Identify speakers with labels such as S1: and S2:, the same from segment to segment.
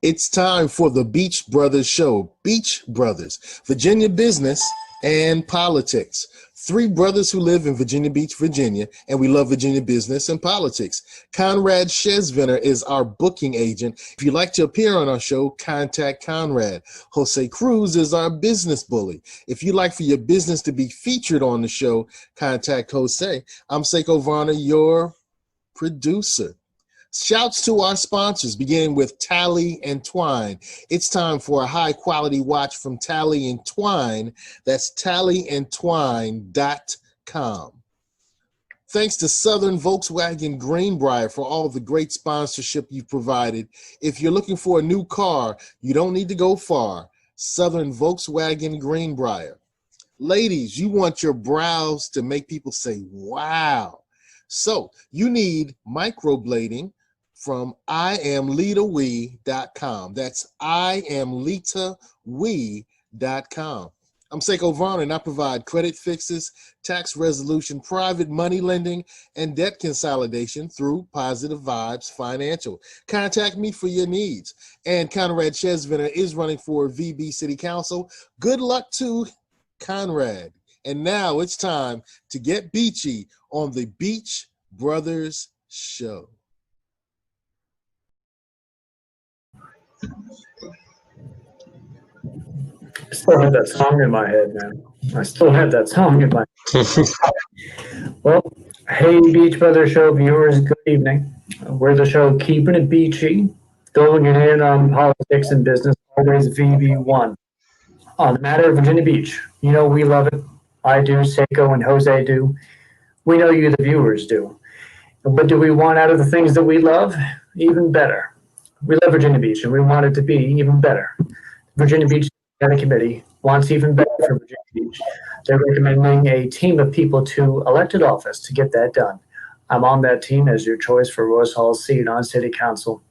S1: It's time for the Beach Brothers Show. Beach Brothers, Virginia business and politics. Three brothers who live in Virginia Beach, Virginia, and we love Virginia business and politics. Conrad Shezviner is our booking agent. If you'd like to appear on our show, contact Conrad. Jose Cruz is our business bully. If you'd like for your business to be featured on the show, contact Jose. I'm Seko Varner, your producer. Shouts to our sponsors, beginning with Tally and Twine. It's time for a high-quality watch from Tally and Twine. That's tallyandtwine.com. Thanks to Southern Volkswagen Greenbrier for all the great sponsorship you've provided. If you're looking for a new car, you don't need to go far. Southern Volkswagen Greenbrier. Ladies, you want your brows to make people say, wow. So you need microblading from IamLitaWe.com. That's IamLitaWe.com. I'm Seko Varner, and I provide credit fixes, tax resolution, private money lending, and debt consolidation through Positive Vibes Financial. Contact me for your needs. And Conrad Shezviner is running for VB City Council. Good luck to Conrad. And now it's time to get beachy on the Beach Brothers Show.
S2: I still have that song in my head, man. I still have that song in my head. Well, hey, Beach Brothers Show viewers, good evening. We're the show Keeping It Beachy, going in on politics and business, always VB1. On the matter of Virginia Beach, you know we love it. I do, Seko and Jose do. We know you, the viewers, do. But do we want out of the things that we love? Even better. We love Virginia Beach, and we want it to be even better. Virginia Beach Committee wants even better for Virginia Beach. They're recommending a team of people to elected office to get that done. I'm on that team as your choice for Rose Hall's seat on City Council.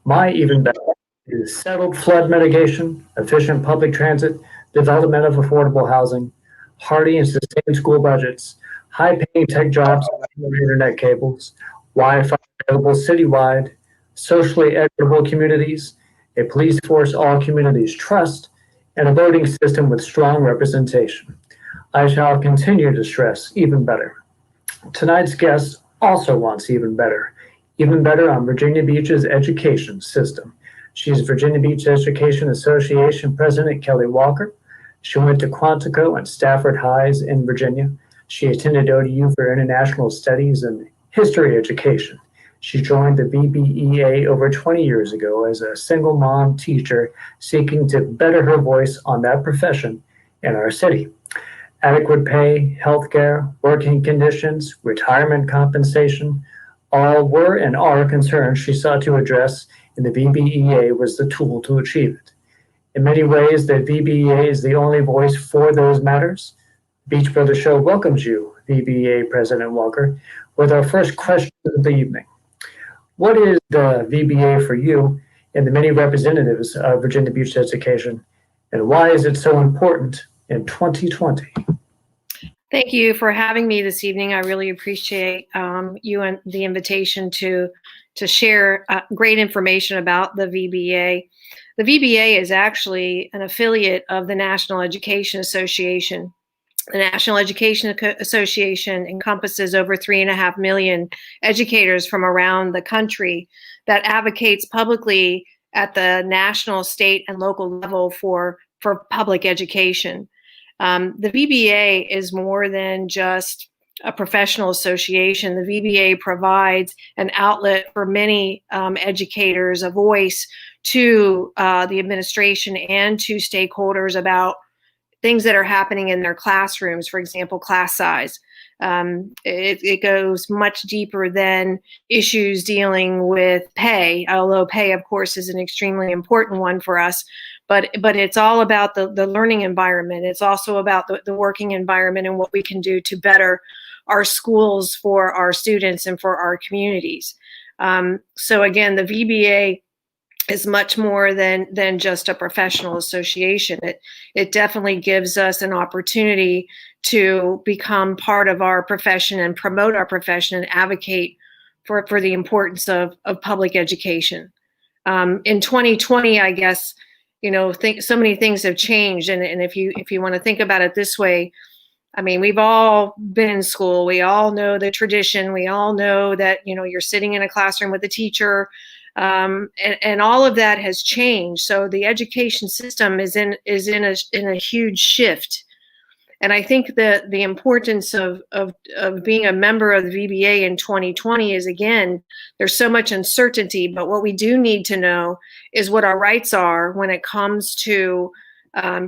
S2: My even better is settled flood mitigation, efficient public transit, development of affordable housing, hearty and sustained school budgets, high-paying tech jobs, internet cables, Wi-Fi available citywide, socially equitable communities, a police force all communities trust, and a voting system with strong representation. I shall continue to stress even better. Tonight's guest also wants even better on Virginia Beach's education system. She's Virginia Beach Education Association President Kelly Walker. She went to Quantico and Stafford Highs in Virginia. She attended ODU for International Studies and History Education. She joined the VBEA over 20 years ago as a single mom teacher seeking to better her voice on that profession in our city. Adequate pay, healthcare, working conditions, retirement compensation, all were and are concerns she sought to address, and the VBEA was the tool to achieve it. In many ways, the VBEA is the only voice for those matters. Beach Brothers Show welcomes you, VBEA President Walker, with our first question of the evening. What is the VBA for you and the many representatives of Virginia Beach education, and why is it so important in 2020?
S3: Thank you for having me this evening. I really appreciate you and the invitation to share great information about the VBA. The VBA is actually an affiliate of the National Education Association. The National Education Association encompasses over 3.5 million educators from around the country that advocates publicly at the national, state, and local level for public education. The VBA is more than just a professional association. The VBA provides an outlet for many educators, a voice to the administration and to stakeholders about things that are happening in their classrooms, for example, class size. It goes much deeper than issues dealing with pay, although pay, of course, is an extremely important one for us. But it's all about the learning environment. It's also about the working environment and what we can do to better our schools for our students and for our communities. So again, the VBA is much more than just a professional association. It definitely gives us an opportunity to become part of our profession and promote our profession and advocate for the importance of public education. In 2020, I guess, so many things have changed, and if you want to think about it this way, I mean, we've all been in school. We all know the tradition. We all know that, you're sitting in a classroom with a teacher, and all of that has changed. So the education system is in a huge shift. And I think that the importance of being a member of the VBA in 2020 is, again, there's so much uncertainty, but what we do need to know is what our rights are when it comes to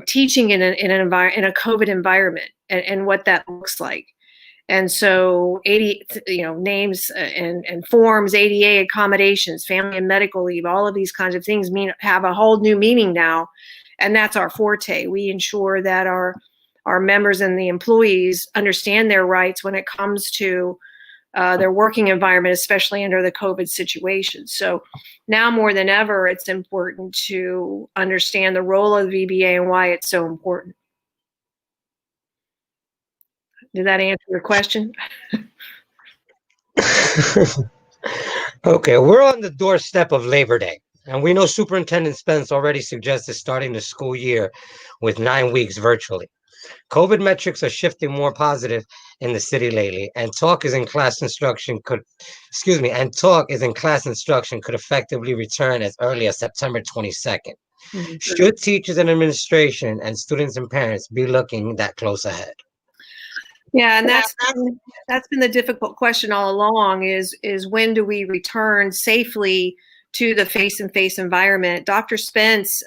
S3: teaching in a COVID environment, and what that looks like. And so names and forms, ADA accommodations, family and medical leave, all of these kinds of things have a whole new meaning now. And that's our forte. We ensure that our members and the employees understand their rights when it comes to their working environment, especially under the COVID situation. So now more than ever, it's important to understand the role of the VBA and why it's so important. Did that answer your question?
S4: Okay, we're on the doorstep of Labor Day, and we know Superintendent Spence already suggested starting the school year with 9 weeks virtually. COVID metrics are shifting more positive in the city lately, and talk is in class instruction could effectively return as early as September 22nd. Mm-hmm. Should teachers and administration and students and parents be looking that close ahead?
S3: Yeah, and that's been the difficult question all along, is when do we return safely to the face-to-face environment? Dr. Spence,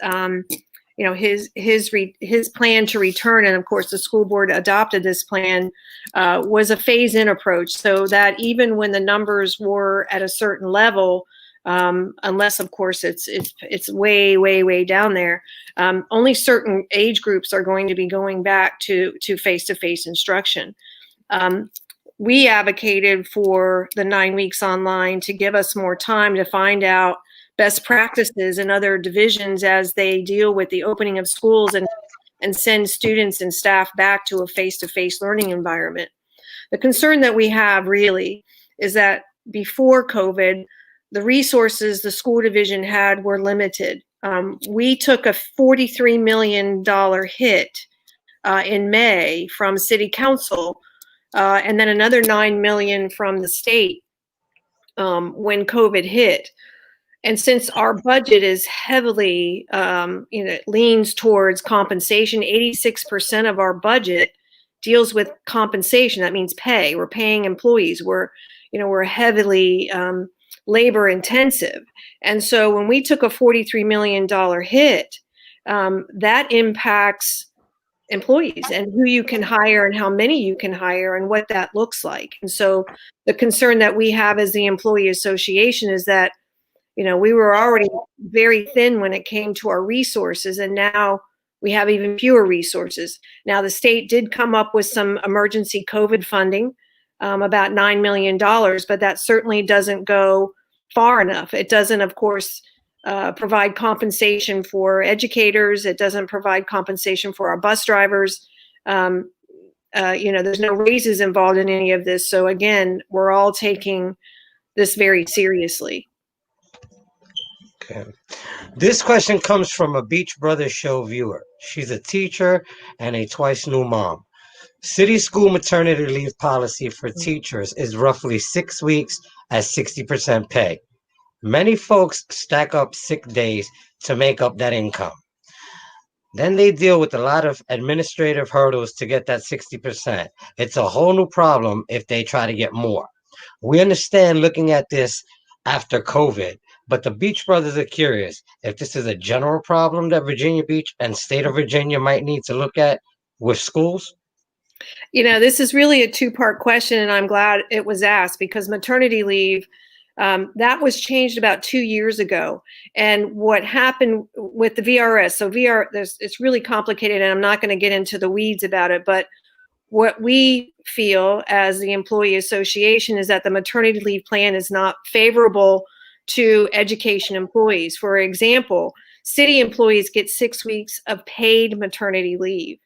S3: his plan to return, and of course the school board adopted this plan, was a phase-in approach, so that even when the numbers were at a certain level, unless of course it's way down there, only certain age groups are going to be going back to face-to-face instruction. We advocated for the 9 weeks online to give us more time to find out best practices in other divisions as they deal with the opening of schools and send students and staff back to a face-to-face learning environment. The concern that we have really is that before COVID, the resources the school division had were limited. We took a $43 million hit in May from City Council, and then another $9 million from the state when COVID hit. And since our budget is heavily, leans towards compensation, 86% of our budget deals with compensation. That means pay. We're paying employees. We're heavily labor intensive. And so when we took a $43 million hit, that impacts employees and who you can hire and how many you can hire and what that looks like. And so the concern that we have as the employee association is that, we were already very thin when it came to our resources, and now we have even fewer resources. Now, the state did come up with some emergency COVID funding, about $9 million, but that certainly doesn't go far enough. It doesn't, of course, provide compensation for educators. It doesn't provide compensation for our bus drivers. There's no raises involved in any of this. So again, we're all taking this very seriously.
S4: Okay. This question comes from a Beach Brothers show viewer. She's a teacher and a twice new mom. City school maternity leave policy for teachers is roughly 6 weeks at 60% pay. Many folks stack up sick days to make up that income. Then they deal with a lot of administrative hurdles to get that 60%. It's a whole new problem if they try to get more. We understand looking at this after COVID, but the Beach Brothers are curious if this is a general problem that Virginia Beach and state of Virginia might need to look at with schools?
S3: This is really a two-part question, and I'm glad it was asked, because maternity leave, that was changed about 2 years ago. And what happened with the VRS, so it's really complicated, and I'm not going to get into the weeds about it, but what we feel as the employee association is that the maternity leave plan is not favorable to education employees. For example, city employees get 6 weeks of paid maternity leave.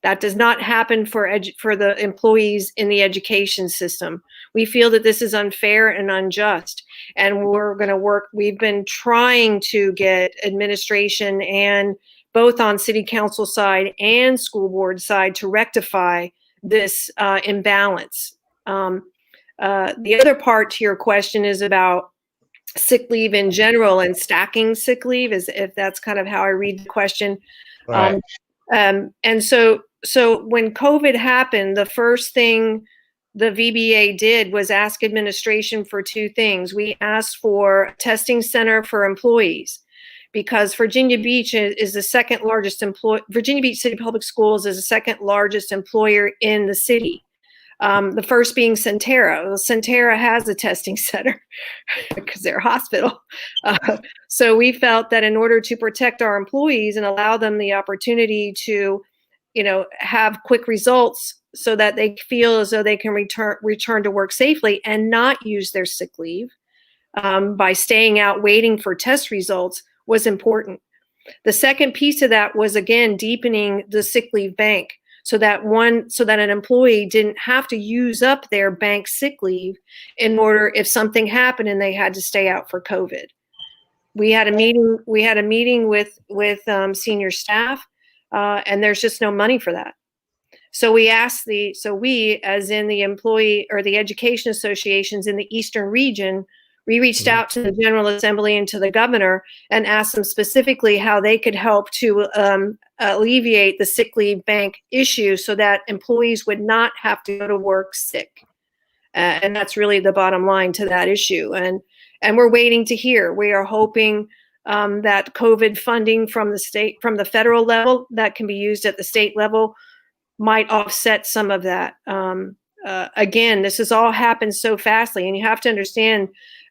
S3: That does not happen for the employees in the education system. We feel that this is unfair and unjust, and we're going to work. We've been trying to get administration, and both on city council side and school board side, to rectify this imbalance. The other part to your question is about sick leave in general and stacking sick leave, if that's kind of how I read the question.
S4: Right.
S3: And so when COVID happened, the first thing the VBA did was ask administration for two things. We asked for a testing center for employees, because Virginia Beach is the second largest Virginia Beach City Public Schools is the second largest employer in the city. The first being Centera. Well, Centera has a testing center because they're a hospital. So we felt that in order to protect our employees and allow them the opportunity to, have quick results so that they feel as though they can return to work safely and not use their sick leave by staying out waiting for test results, was important. The second piece of that was, again, deepening the sick leave bank, so that an employee didn't have to use up their bank sick leave in order if something happened and they had to stay out for COVID. We had a meeting with senior staff, and there's just no money for that. So we as in the employee or the education associations in the Eastern region, we reached out to the General Assembly and to the governor and asked them specifically how they could help to alleviate the sick leave bank issue so that employees would not have to go to work sick. And that's really the bottom line to that issue. And we're waiting to hear. We are hoping that COVID funding from the federal level that can be used at the state level might offset some of that. Again, this has all happened so fastly, and you have to understand,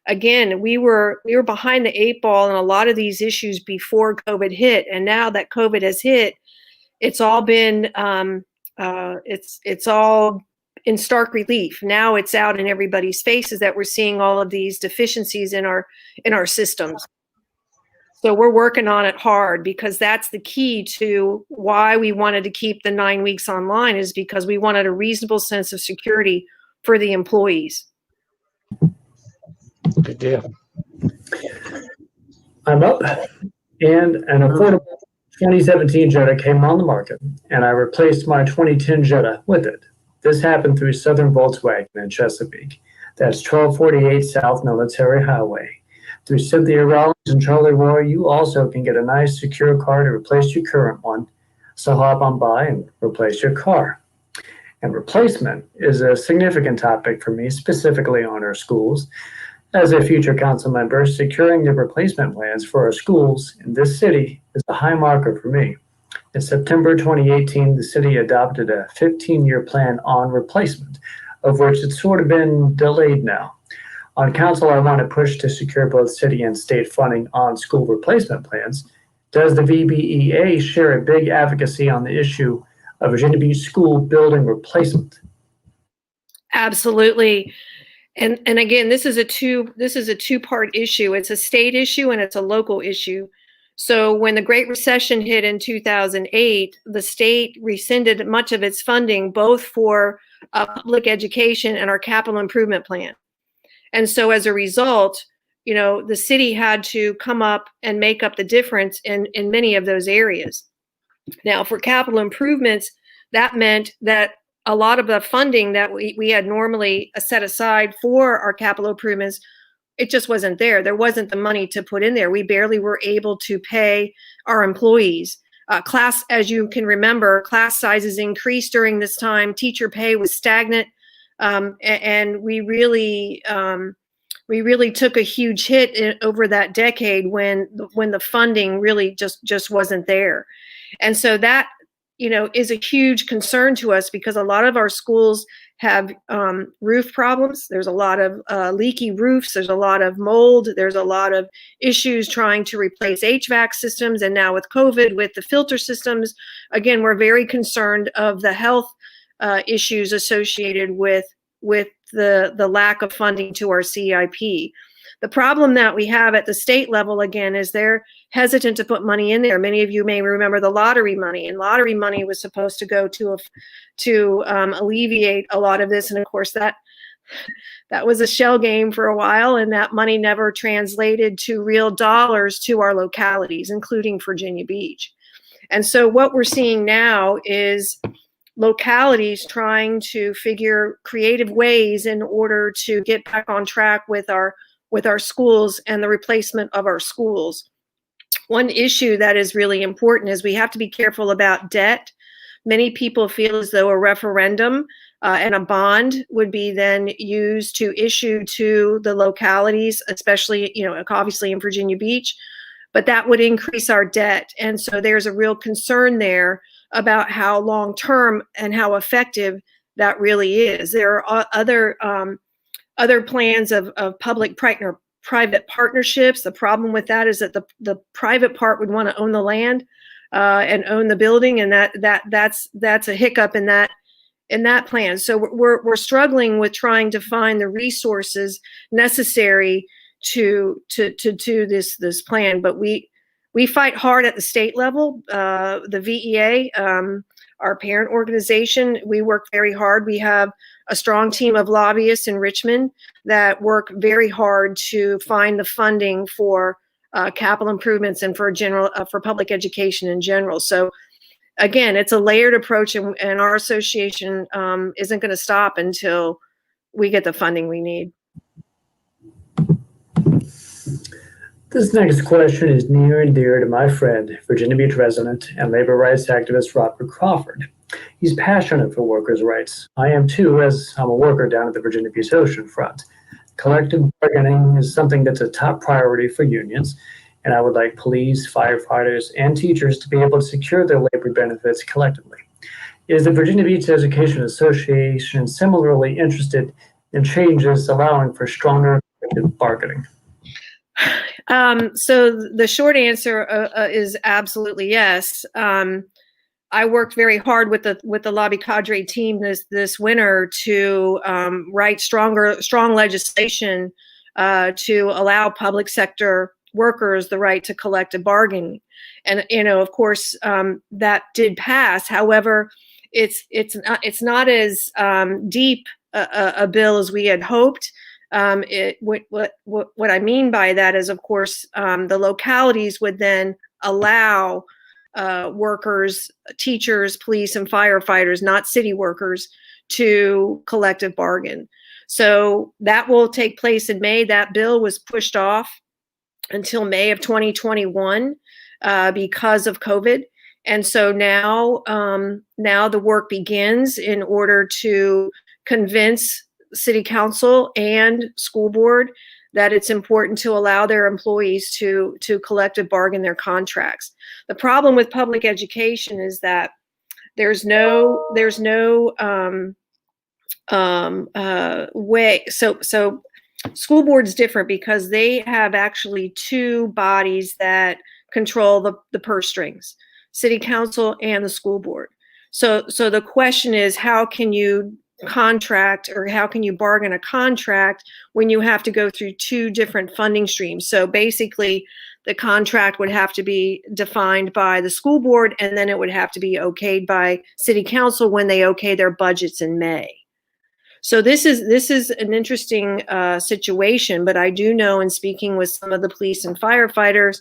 S3: again, we were behind the 8 ball in a lot of these issues before COVID hit, and now that COVID has hit, it's all been it's all in stark relief. Now it's out in everybody's faces that we're seeing all of these deficiencies in our systems. So we're working on it hard, because that's the key to why we wanted to keep the 9 weeks online, is because we wanted a reasonable sense of security for the employees.
S4: Good deal.
S2: I'm up, and an affordable 2017 Jetta came on the market, and I replaced my 2010 Jetta with it. This happened through Southern Volkswagen in Chesapeake. That's 1248 South Military Highway. Through Cynthia Rollins and Charlie Roy, you also can get a nice, secure car to replace your current one. So hop on by and replace your car. And replacement is a significant topic for me, specifically on our schools. As a future council member, securing the replacement plans for our schools in this city is a high marker for me. In September 2018, the city adopted a 15-year plan on replacement, of which it's sort of been delayed now. On council, I want to push to secure both city and state funding on school replacement plans. Does the VBEA share a big advocacy on the issue of Virginia Beach school building replacement?
S3: Absolutely. And again, this is a two-part issue. It's a state issue and it's a local issue. So when the Great Recession hit in 2008, the state rescinded much of its funding, both for public education and our capital improvement plan. And so as a result, the city had to come up and make up the difference in many of those areas. Now, for capital improvements, that meant that a lot of the funding that we had normally set aside for our capital improvements, it just wasn't there. There wasn't the money to put in there. We barely were able to pay our employees. As you can remember, class sizes increased during this time. Teacher pay was stagnant. And we really took a huge hit over that decade when the funding really just wasn't there. And so that is a huge concern to us because a lot of our schools have roof problems. There's a lot of leaky roofs. There's a lot of mold. There's a lot of issues trying to replace HVAC systems. And now with COVID, with the filter systems, again, we're very concerned of the health issues associated with the lack of funding to our CIP. The problem that we have at the state level, again, is they're hesitant to put money in there. Many of you may remember the lottery money, and lottery money was supposed to go to alleviate a lot of this. And of course, that was a shell game for a while, and that money never translated to real dollars to our localities, including Virginia Beach. And so what we're seeing now is localities trying to figure creative ways in order to get back on track with our schools and the replacement of our schools. One issue that is really important is we have to be careful about debt. Many people feel as though a referendum and a bond would be then used to issue to the localities, especially, obviously in Virginia Beach, but that would increase our debt. And so there's a real concern there about how long-term and how effective that really is. There are other plans of public-private partnerships. The problem with that is that the private part would want to own the land and own the building, and that's a hiccup in that plan. So we're struggling with trying to find the resources necessary to do this plan. But we fight hard at the state level. The VEA, our parent organization, we work very hard. We have a strong team of lobbyists in Richmond that work very hard to find the funding for capital improvements and for public education in general. So again, it's a layered approach, and our association isn't going to stop until we get the funding we need.
S2: This next question is near and dear to my friend, Virginia Beach resident and labor rights activist Robert Crawford. He's passionate for workers' rights. I am too, as I'm a worker down at the Virginia Beach Ocean Front. Collective bargaining is something that's a top priority for unions, and I would like police, firefighters, and teachers to be able to secure their labor benefits collectively. Is the Virginia Beach Education Association similarly interested in changes allowing for stronger collective bargaining?
S3: So the short answer is absolutely yes. I worked very hard with the lobby cadre team this winter to write strong legislation to allow public sector workers the right to collective bargaining, and of course that did pass. However, it's not as deep a bill as we had hoped. What I mean by that is, of course, the localities would then allow workers, teachers, police, and firefighters, not city workers, to collective bargain. So that will take place in May. That bill was pushed off until May of 2021 because of COVID. And so now the work begins in order to convince City Council and school board that it's important to allow their employees to collective bargain their contracts. The problem with public education is that there's no way. So school board's different because they have actually two bodies that control the purse strings: City Council and the school board. So the question is, how can you contract, or how can you bargain a contract when you have to go through two different funding streams? So basically, the contract would have to be defined by the school board, and then it would have to be okayed by City Council when they okay their budgets in May. So this is an interesting situation, but I do know, in speaking with some of the police and firefighters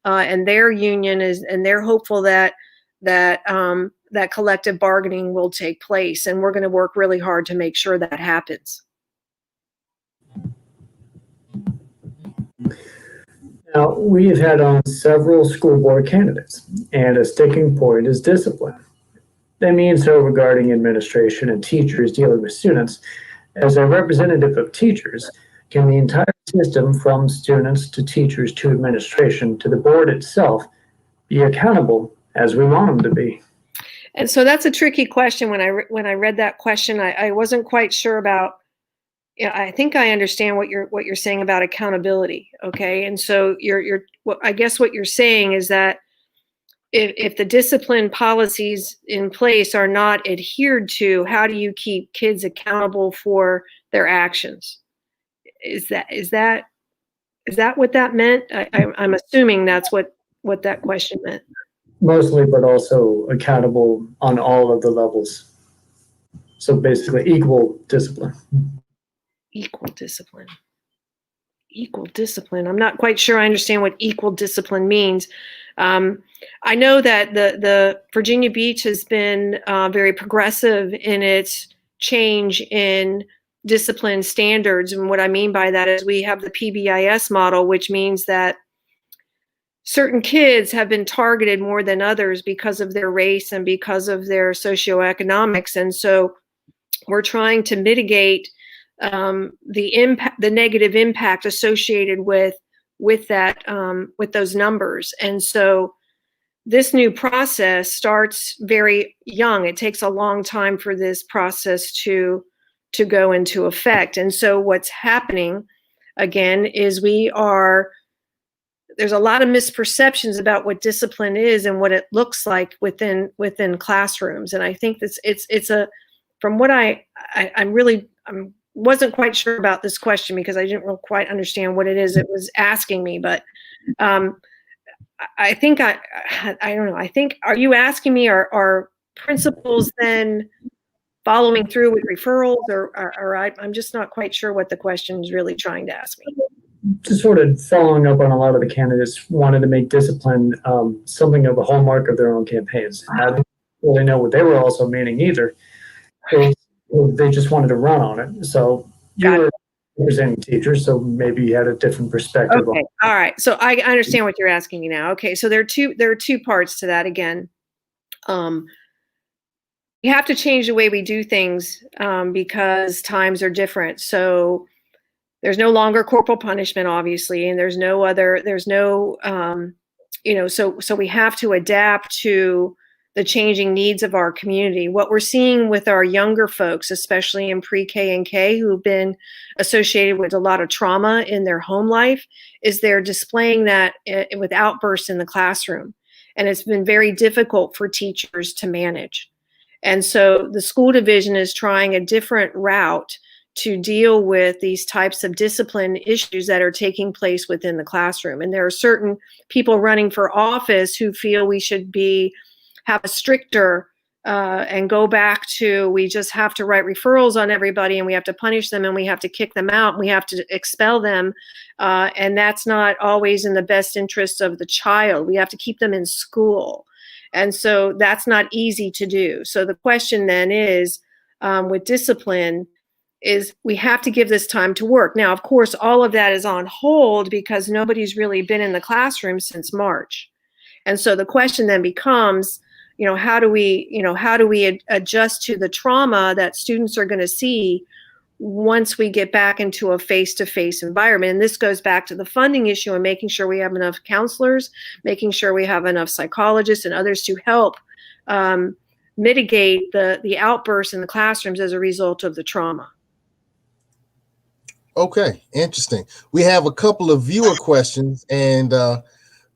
S3: and their union and they're hopeful that collective bargaining will take place, and we're going to work really hard to make sure that happens.
S2: Now, we've had on several school board candidates, and a sticking point is discipline. They mean so regarding administration and teachers dealing with students. As a representative of teachers, can the entire system, from students to teachers to administration to the board itself, be accountable as we want them to be?
S3: And so that's a tricky question. When I read that question, I wasn't quite sure about. Yeah, I think I understand what you're saying about accountability. Okay, and so I guess what you're saying is that if the discipline policies in place are not adhered to, how do you keep kids accountable for their actions? Is that what that meant? I'm assuming that's what that question meant.
S2: Mostly, but also accountable on all of the levels. So basically, equal discipline.
S3: Equal discipline. Equal discipline. I'm not quite sure I understand what equal discipline means. I know that the Virginia Beach has been very progressive in its change in discipline standards. And what I mean by that is we have the PBIS model, which means that certain kids have been targeted more than others because of their race and because of their socioeconomics. And so we're trying to mitigate the negative impact associated with that, with those numbers. And so this new process starts very young. It takes a long time for this process to go into effect. And so what's happening again is there's a lot of misperceptions about what discipline is and what it looks like within classrooms. And I think it's from what I wasn't quite sure about this question because I didn't really quite understand what it is it was asking me. But I think I don't know. I think, are you asking me are principals then following through with referrals, or I'm just not quite sure what the question is really trying to ask me.
S2: Just sort of following up on a lot of the candidates wanted to make discipline something of a hallmark of their own campaigns. I didn't really know what they were also meaning either. They just wanted to run on it. So you were representing teachers, so maybe you had a different perspective.
S3: Okay, all right. So I understand what you're asking me now. Okay, so there are two parts to that again. You have to change the way we do things because times are different. So there's no longer corporal punishment, obviously, and there's no, so we have to adapt to the changing needs of our community. What we're seeing with our younger folks, especially in pre-K and K, who've been associated with a lot of trauma in their home life, is they're displaying that with outbursts in the classroom. And it's been very difficult for teachers to manage. And so the school division is trying a different route to deal with these types of discipline issues that are taking place within the classroom. And there are certain people running for office who feel we should have a stricter and go back to, we just have to write referrals on everybody and we have to punish them and we have to kick them out and we have to expel them. And that's not always in the best interest of the child. We have to keep them in school. And so that's not easy to do. So the question then is, with discipline, is we have to give this time to work. Now, of course, all of that is on hold because nobody's really been in the classroom since March. And so the question then becomes, how do we adjust to the trauma that students are going to see once we get back into a face-to-face environment? And this goes back to the funding issue and making sure we have enough counselors, making sure we have enough psychologists and others to help mitigate the outbursts in the classrooms as a result of the trauma.
S1: Okay, interesting. We have a couple of viewer questions, and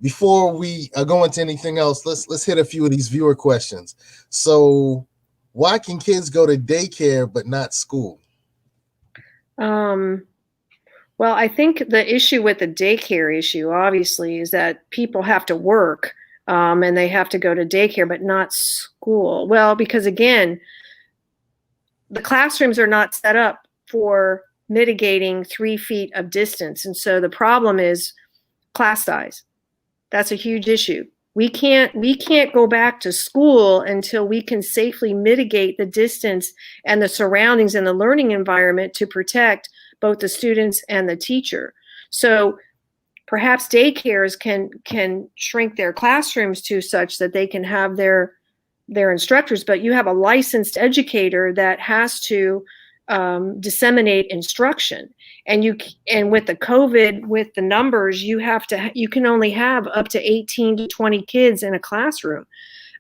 S1: before we go into anything else, let's hit a few of these viewer questions. So, why can kids go to daycare but not school?
S3: Well, I think the issue with the daycare issue, obviously, is that people have to work and they have to go to daycare but not school. Well, because again, the classrooms are not set up for mitigating 3 feet of distance. And so the problem is class size. That's a huge issue. We can't go back to school until we can safely mitigate the distance and the surroundings and the learning environment to protect both the students and the teacher. So perhaps daycares can shrink their classrooms to such that they can have their instructors, but you have a licensed educator that has to disseminate instruction. And with the COVID, with the numbers, you can only have up to 18 to 20 kids in a classroom.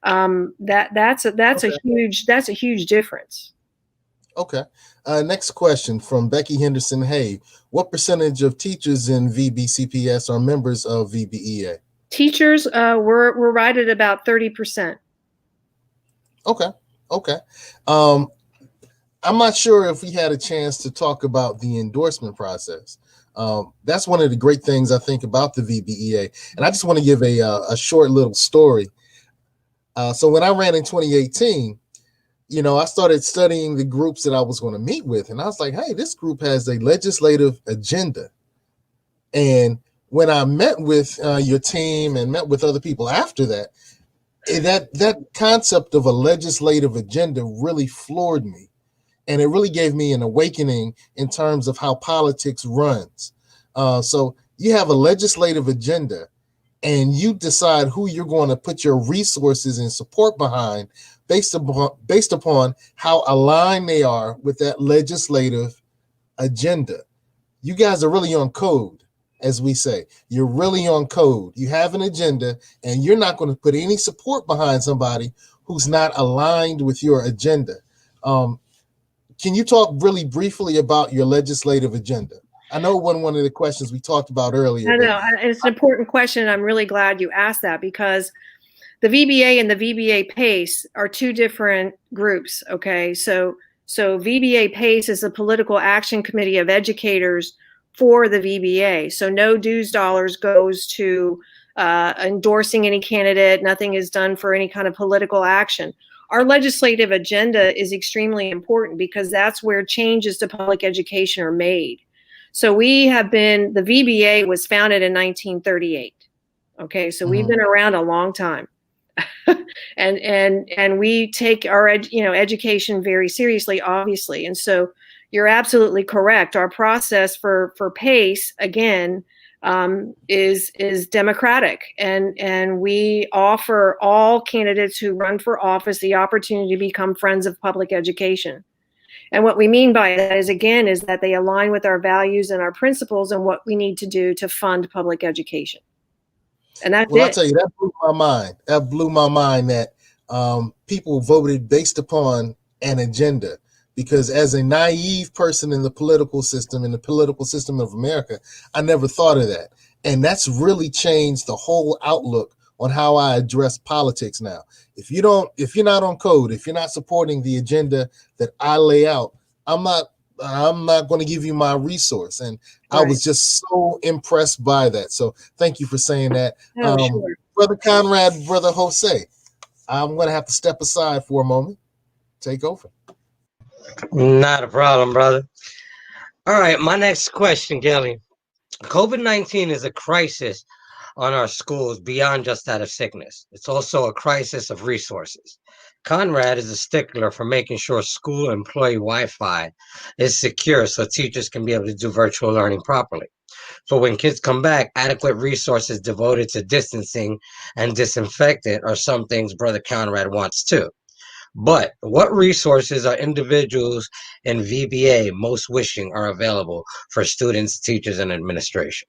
S3: That's
S1: Okay.
S3: a huge difference.
S1: Okay. Next question from Becky Henderson. Hey, what percentage of teachers in VBCPS are members of VBEA?
S3: Teachers, we're right at about 30%.
S1: Okay. Okay. Um, I'm not sure if we had a chance to talk about the endorsement process. That's one of the great things I think about the VBEA. And I just want to give a short little story. So when I ran in 2018, I started studying the groups that I was going to meet with. And I was like, hey, this group has a legislative agenda. And when I met with your team and met with other people after that, that concept of a legislative agenda really floored me. And it really gave me an awakening in terms of how politics runs. So you have a legislative agenda and you decide who you're going to put your resources and support behind based upon how aligned they are with that legislative agenda. You guys are really on code, as we say. You're really on code. You have an agenda, and you're not going to put any support behind somebody who's not aligned with your agenda. Can you talk really briefly about your legislative agenda? I know one of the questions we talked about earlier.
S3: I know it's an important question. I'm really glad you asked that because the VBA and the VBA PACE are two different groups. Okay, so VBA PACE is the Political Action Committee of Educators for the VBA. So no dues dollars goes to endorsing any candidate. Nothing is done for any kind of political action. Our legislative agenda is extremely important because that's where changes to public education are made. So the VBA was founded in 1938. Okay, so we've been around a long time. and we take our education very seriously, obviously. And so you're absolutely correct. Our process for PACE again is democratic, and we offer all candidates who run for office the opportunity to become friends of public education. And what we mean by that is that they align with our values and our principles and what we need to do to fund public education. And that's
S1: Well, I'll tell you, that blew my mind. That blew my mind that people voted based upon an agenda. Because as a naive person in the political system of America, I never thought of that. And that's really changed the whole outlook on how I address politics now. If you're not on code, if you're not supporting the agenda that I lay out, I'm not going to give you my resource. And right. I was just so impressed by that. So thank you for saying that. Sure. Brother Conrad, Brother Jose, I'm going to have to step aside for a moment. Take over.
S4: Not a problem, brother. All right, my next question, Kelly. COVID-19 is a crisis on our schools beyond just that of sickness. It's also a crisis of resources. Conrad is a stickler for making sure school employee Wi-Fi is secure so teachers can be able to do virtual learning properly. For when kids come back, adequate resources devoted to distancing and disinfectant are some things Brother Conrad wants too. But what resources are individuals in VBA most wishing are available for students, teachers, and administration?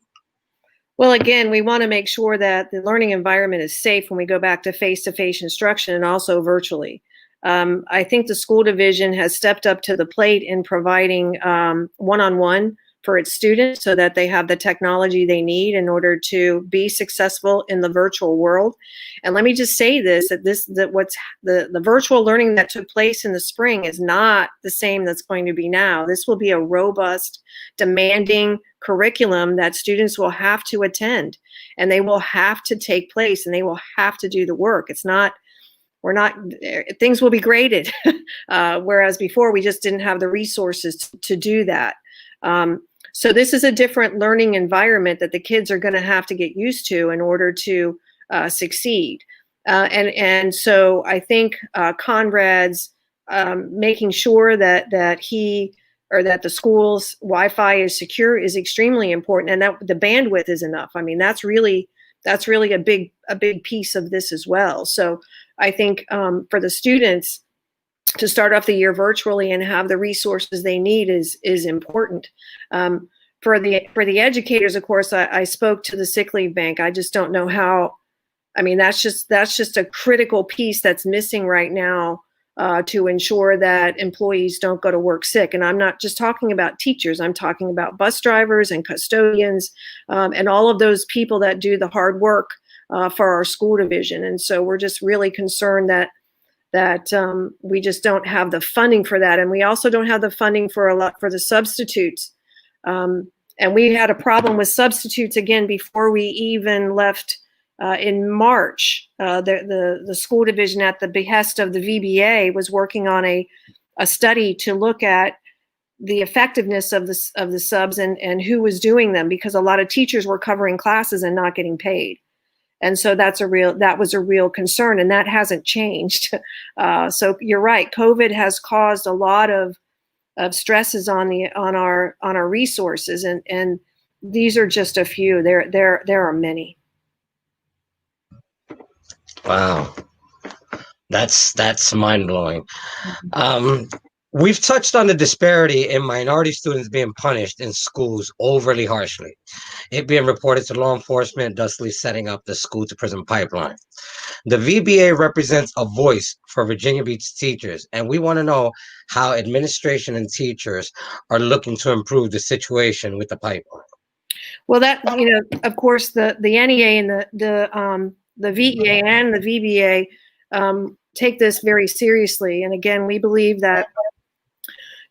S3: Well, again, we want to make sure that the learning environment is safe when we go back to face-to-face instruction and also virtually. I think the school division has stepped up to the plate in providing one-on-one for its students so that they have the technology they need in order to be successful in the virtual world. And let me just say this, the virtual learning that took place in the spring is not the same that's going to be now. This will be a robust, demanding curriculum that students will have to attend, and they will have to take place, and they will have to do the work. Things will be graded, whereas before we just didn't have the resources to do that. So this is a different learning environment that the kids are going to have to get used to in order to succeed. And so I think Conrad's making sure that the school's Wi-Fi is secure is extremely important, and that the bandwidth is enough. I mean, that's really a big piece of this as well. So I think for the students to start off the year virtually and have the resources they need is important. For the educators, of course, I spoke to the sick leave bank. I just don't know how I mean, that's just a critical piece that's missing right now to ensure that employees don't go to work sick. And I'm not just talking about teachers. I'm talking about bus drivers and custodians and all of those people that do the hard work for our school division. And so we're just really concerned that we just don't have the funding for that. And we also don't have the funding for the substitutes. And we had a problem with substitutes again before we even left in March. The school division, at the behest of the VBA, was working on a study to look at the effectiveness of the subs and who was doing them, because a lot of teachers were covering classes and not getting paid. And so that was a real concern, and that hasn't changed. So you're right. COVID has caused a lot of stresses on our resources, and these are just a few. There are many.
S4: Wow, that's mind blowing. We've touched on the disparity in minority students being punished in schools overly harshly. It being reported to law enforcement, thusly setting up the school to prison pipeline. The VBA represents a voice for Virginia Beach teachers, and we want to know how administration and teachers are looking to improve the situation with the pipeline.
S3: Well, of course, the NEA and the VEA and the VBA take this very seriously. And again, we believe that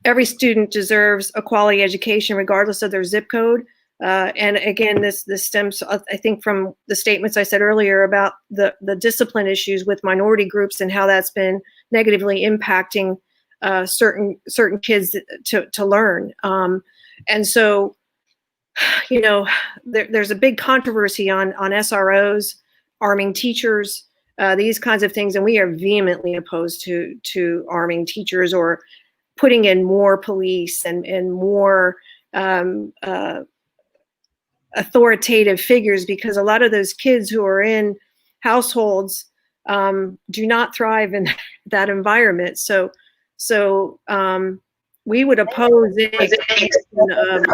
S3: every student deserves a quality education regardless of their zip code. And again, this stems, I think, from the statements I said earlier about the discipline issues with minority groups and how that's been negatively impacting certain kids to learn. And so, there's a big controversy on SROs, arming teachers, these kinds of things, and we are vehemently opposed to arming teachers or putting in more police and more authoritative figures, because a lot of those kids who are in households do not thrive in that environment. So we would oppose any of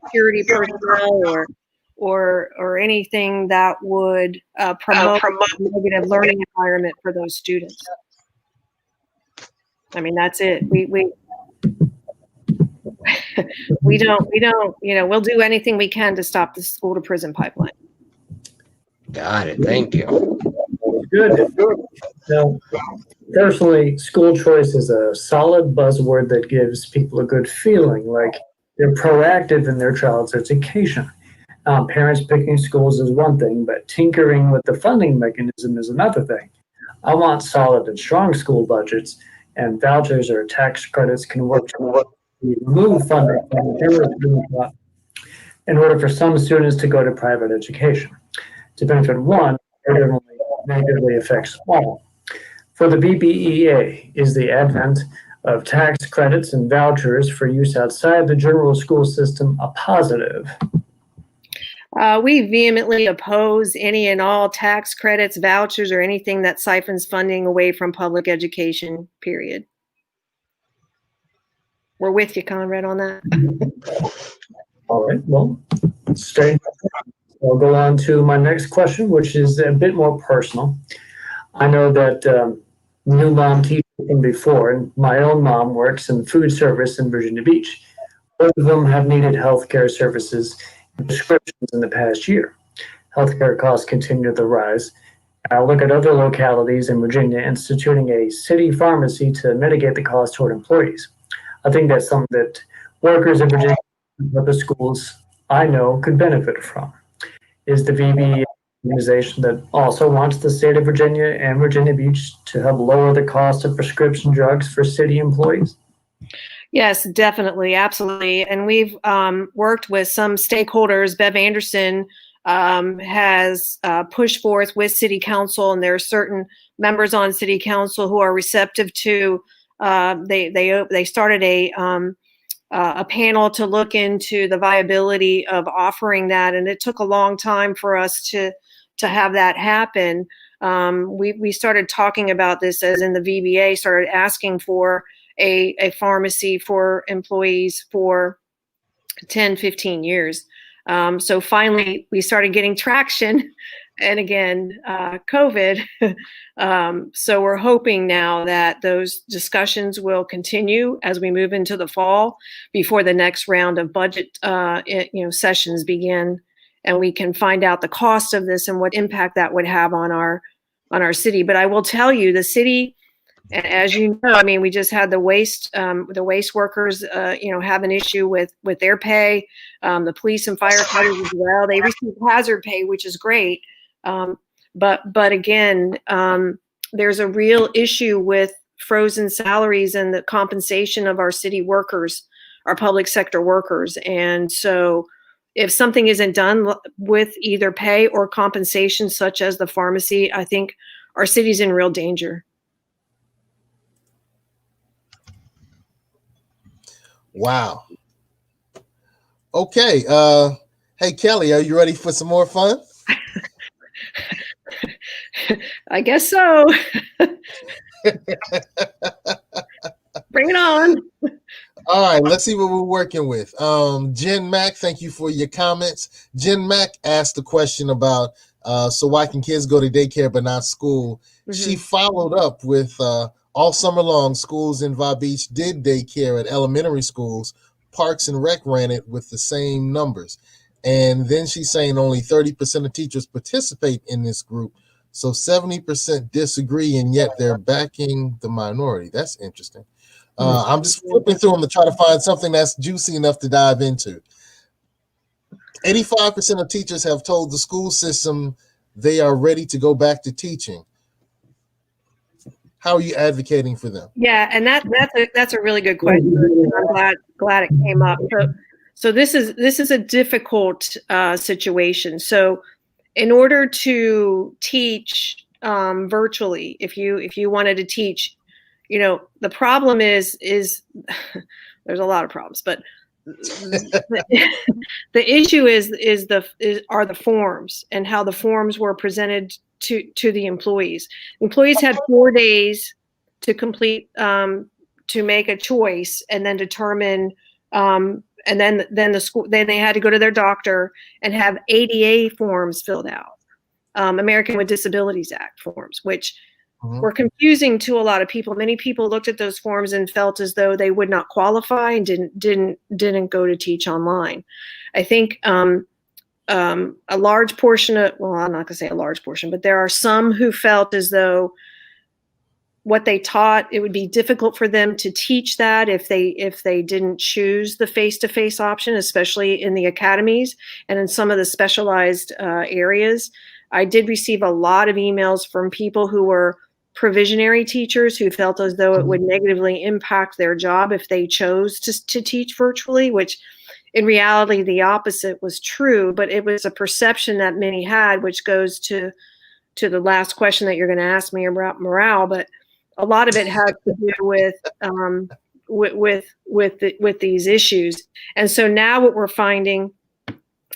S3: security personnel or anything that would promote a negative learning environment for those students. I mean, that's it. We don't, we'll do anything we can to stop the school to prison pipeline.
S4: Got it. Thank you.
S2: Good. So, personally, school choice is a solid buzzword that gives people a good feeling, like they're proactive in their child's education. Parents picking schools is one thing, but tinkering with the funding mechanism is another thing. I want solid and strong school budgets, and vouchers or tax credits can work to remove funding from the general student pot in order for some students to go to private education. To benefit one, it negatively affects all. For the VBEA, is the advent of tax credits and vouchers for use outside the general school system a positive?
S3: We vehemently oppose any and all tax credits, vouchers, or anything that siphons funding away from public education, period. We're with you, Conrad, on that.
S2: All right, well, straight. I'll go on to my next question, which is a bit more personal. I know that new mom teaching before, and my own mom works in food service in Virginia Beach. Both of them have needed healthcare services and prescriptions in the past year. Healthcare costs continue to rise. I look at other localities in Virginia instituting a city pharmacy to mitigate the cost toward employees. I think that's something that workers in Virginia and other schools I know could benefit from. Is the VB organization that also wants the state of Virginia and Virginia Beach to help lower the cost of prescription drugs for city employees?
S3: Yes, definitely. Absolutely. And we've worked with some stakeholders. Bev Anderson has pushed forth with City Council, and there are certain members on City Council who are receptive to. They started a panel to look into the viability of offering that, and it took a long time for us to have that happen. We started talking about this as in the VBA started asking for a pharmacy for employees for 10, 15 years. So finally we started getting traction, and again, COVID. So we're hoping now that those discussions will continue as we move into the fall before the next round of budget, sessions begin, and we can find out the cost of this and what impact that would have on our city. But I will tell you, the city, as you know, I mean, we just had the waste workers, have an issue with their pay. The police and firefighters as well. They receive hazard pay, which is great. But again, there's a real issue with frozen salaries and the compensation of our city workers, our public sector workers. And so if something isn't done with either pay or compensation, such as the pharmacy, I think our city's in real danger.
S1: Wow. Okay. Hey, Kelly, are you ready for some more fun?
S3: I guess so. Bring it on.
S1: All right, let's see what we're working with. Jen Mack, thank you for your comments. Jen Mack asked a question about so why can kids go to daycare but not school? Mm-hmm. She followed up with all summer long, schools in Va Beach did daycare at elementary schools. Parks and Rec ran it with the same numbers. And then she's saying only 30% of teachers participate in this group. So 70% disagree, and yet they're backing the minority. That's interesting. I'm just flipping through them to try to find something that's juicy enough to dive into. 85% of teachers have told the school system they are ready to go back to teaching. How are you advocating for them?
S3: Yeah, and that's a really good question. I'm glad it came up. So this is a difficult situation. So in order to teach virtually, if you wanted to teach, the problem is there's a lot of problems, but the issue are the forms and how the forms were presented to the employees. Employees had 4 days to complete, to make a choice, and then determine, and then they had to go to their doctor and have ADA forms filled out, American with Disabilities Act forms, which were confusing to a lot of people. Many people looked at those forms and felt as though they would not qualify and didn't go to teach online. I think a large portion of, well, I'm not going to say a large portion, but there are some who felt as though what they taught, it would be difficult for them to teach that if they didn't choose the face-to-face option, especially in the academies and in some of the specialized areas. I did receive a lot of emails from people who were provisionary teachers who felt as though it would negatively impact their job if they chose to teach virtually, which in reality, the opposite was true, but it was a perception that many had, which goes to the last question that you're going to ask me about morale. But a lot of it has to do with these issues. And so now what we're finding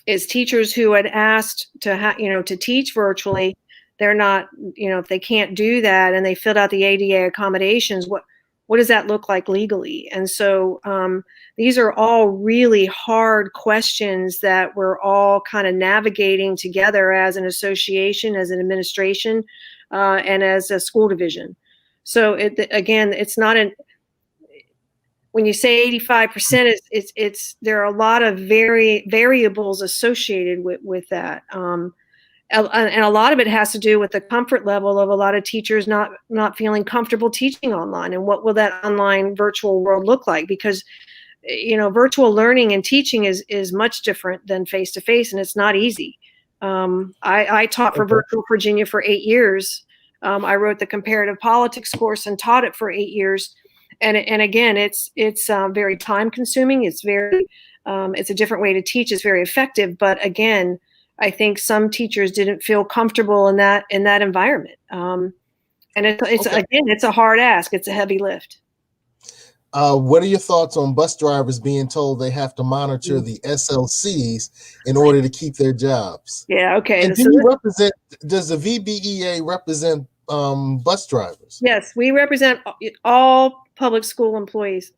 S3: is teachers who had asked to teach virtually, they're not, if they can't do that and they filled out the ADA accommodations, what does that look like legally? And so these are all really hard questions that we're all kind of navigating together as an association, as an administration, and as a school division. So it's not when you say 85%, it's there are a lot of variables associated with that. And a lot of it has to do with the comfort level of a lot of teachers not feeling comfortable teaching online, and what will that online virtual world look like? Because virtual learning and teaching is much different than face-to-face, and it's not easy. I taught for Virtual Virginia for 8 years. I wrote the comparative politics course and taught it for 8 years. And again, it's very time consuming. It's a different way to teach. It's very effective. But again, I think some teachers didn't feel comfortable in that environment. And it's a hard ask. It's a heavy lift.
S1: What are your thoughts on bus drivers being told they have to monitor the SLCs in order to keep their jobs?
S3: Yeah. Okay.
S1: And does the VBEA represent bus drivers?
S3: Yes, we represent all public school employees.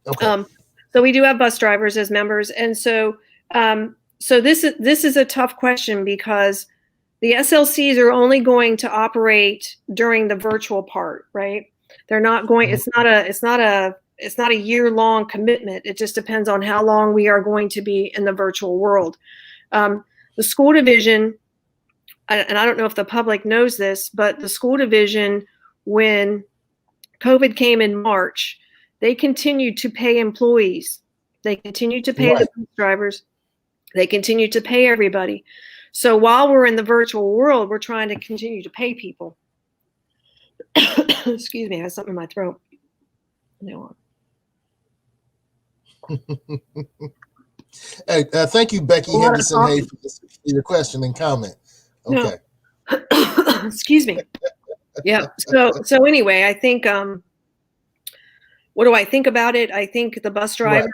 S1: Okay.
S3: So we do have bus drivers as members, and so this is a tough question because the SLCs are only going to operate during the virtual part, right? They're not going, it's not a year-long commitment. It just depends on how long we are going to be in the virtual world. The school division, and I don't know if the public knows this, but the school division, when COVID came in March, they continued to pay employees. They continued to pay the bus drivers. They continued to pay everybody. So while we're in the virtual world, we're trying to continue to pay people. Excuse me, I have something in my throat. No.
S1: Hey, thank you, Becky Henderson Hay, for your question and comment. Okay.
S3: No. Excuse me. Yeah. So anyway, I think what do I think about it? I think the bus drivers,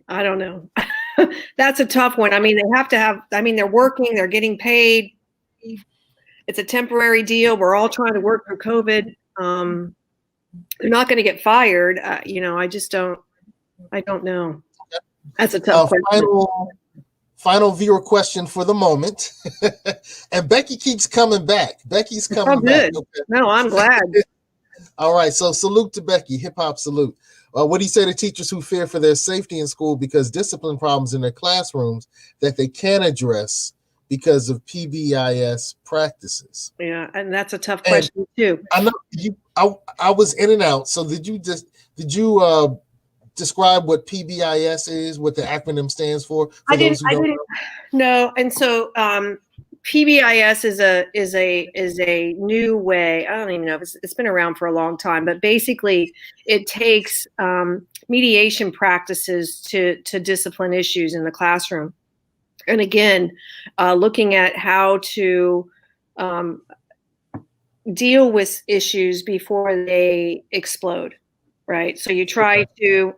S3: I don't know. That's a tough one. I mean, they have to have, I mean, they're working, they're getting paid. It's a temporary deal. We're all trying to work through COVID. They're not going to get fired. You know, I don't know. That's a tough question.
S1: Final viewer question for the moment. And Becky keeps coming back. Becky's coming back. Okay.
S3: No, I'm glad.
S1: All right. So salute to Becky. Hip hop salute. What do you say to teachers who fear for their safety in school because discipline problems in their classrooms that they can't address because of PBIS practices?
S3: Yeah, and that's a tough question too.
S1: I know I was in and out. So did you describe what PBIS is, what the acronym stands for?
S3: I didn't know. And so PBIS is a new way. I don't even know if it's been around for a long time, but basically it takes mediation practices to discipline issues in the classroom. And again, looking at how to deal with issues before they explode, right? So you try to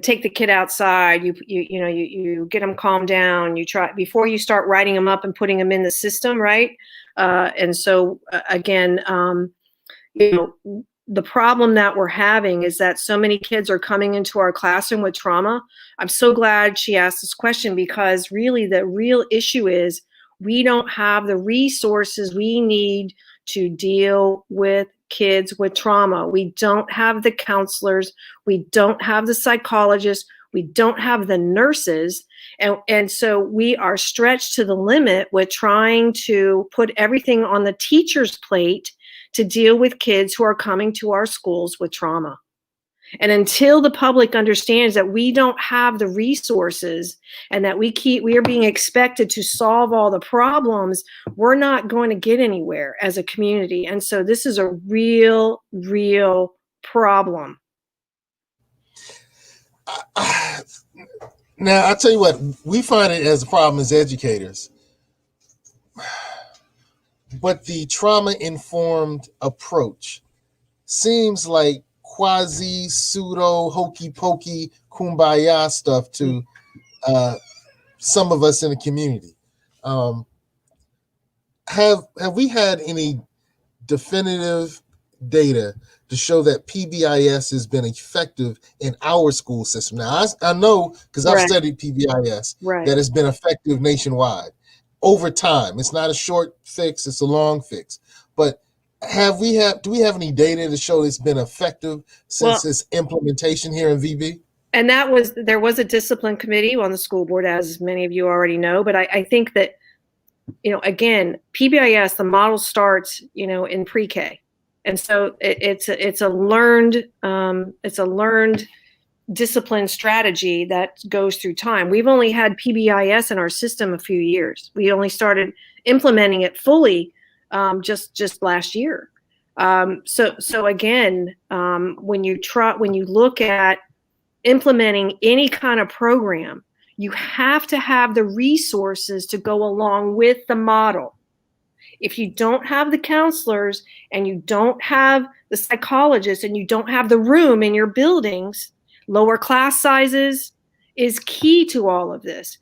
S3: take the kid outside. You get them calmed down. You try before you start writing them up and putting them in the system, right? And so again, the problem that we're having is that so many kids are coming into our classroom with trauma. I'm so glad she asked this question because really the real issue is we don't have the resources we need to deal with kids with trauma. We don't have the counselors. We don't have the psychologists. We don't have the nurses. And so we are stretched to the limit with trying to put everything on the teacher's plate to deal with kids who are coming to our schools with trauma. And until the public understands that we don't have the resources and that we are being expected to solve all the problems, we're not going to get anywhere as a community. And so this is a real, real problem.
S1: Now, I'll tell you what, we find it as a problem as educators. But the trauma-informed approach seems like quasi-pseudo, hokey-pokey, kumbaya stuff to some of us in the community. Have we had any definitive data to show that PBIS has been effective in our school system? Now, I know, because I've studied PBIS, that it's been effective nationwide over time. It's not a short fix, it's a long fix. But do we have any data to show it's been effective since its implementation here in VB?
S3: And there was a discipline committee on the school board, as many of you already know, but I think that, again, PBIS, the model starts, in pre-K. And so it's a learned discipline strategy that goes through time. We've only had PBIS in our system a few years. We only started implementing it fully just last year. So again, when you look at implementing any kind of program, you have to have the resources to go along with the model. If you don't have the counselors and you don't have the psychologists and you don't have the room in your buildings, lower class sizes is key to all of this.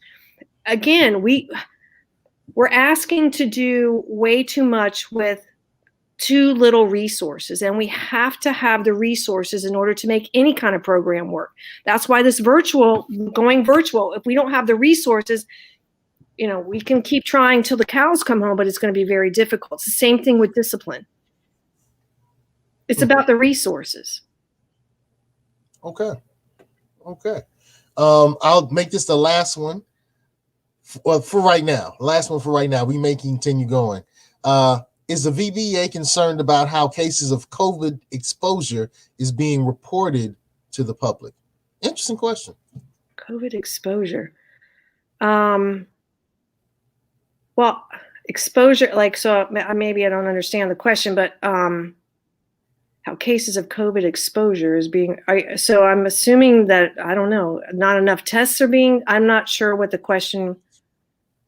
S3: Again, we're asking to do way too much with too little resources, and we have to have the resources in order to make any kind of program work. That's why going virtual, if we don't have the resources, we can keep trying till the cows come home, but it's going to be very difficult. It's the same thing with discipline. It's about the resources.
S1: Okay. I'll make this the last one for right now. Last one for right now. We may continue going. Is the VBA concerned about how cases of COVID exposure is being reported to the public? Interesting question.
S3: COVID exposure. Well, exposure, so maybe I don't understand the question, but how cases of COVID exposure is being, so I'm assuming that, I don't know, not enough tests are being, I'm not sure what the question.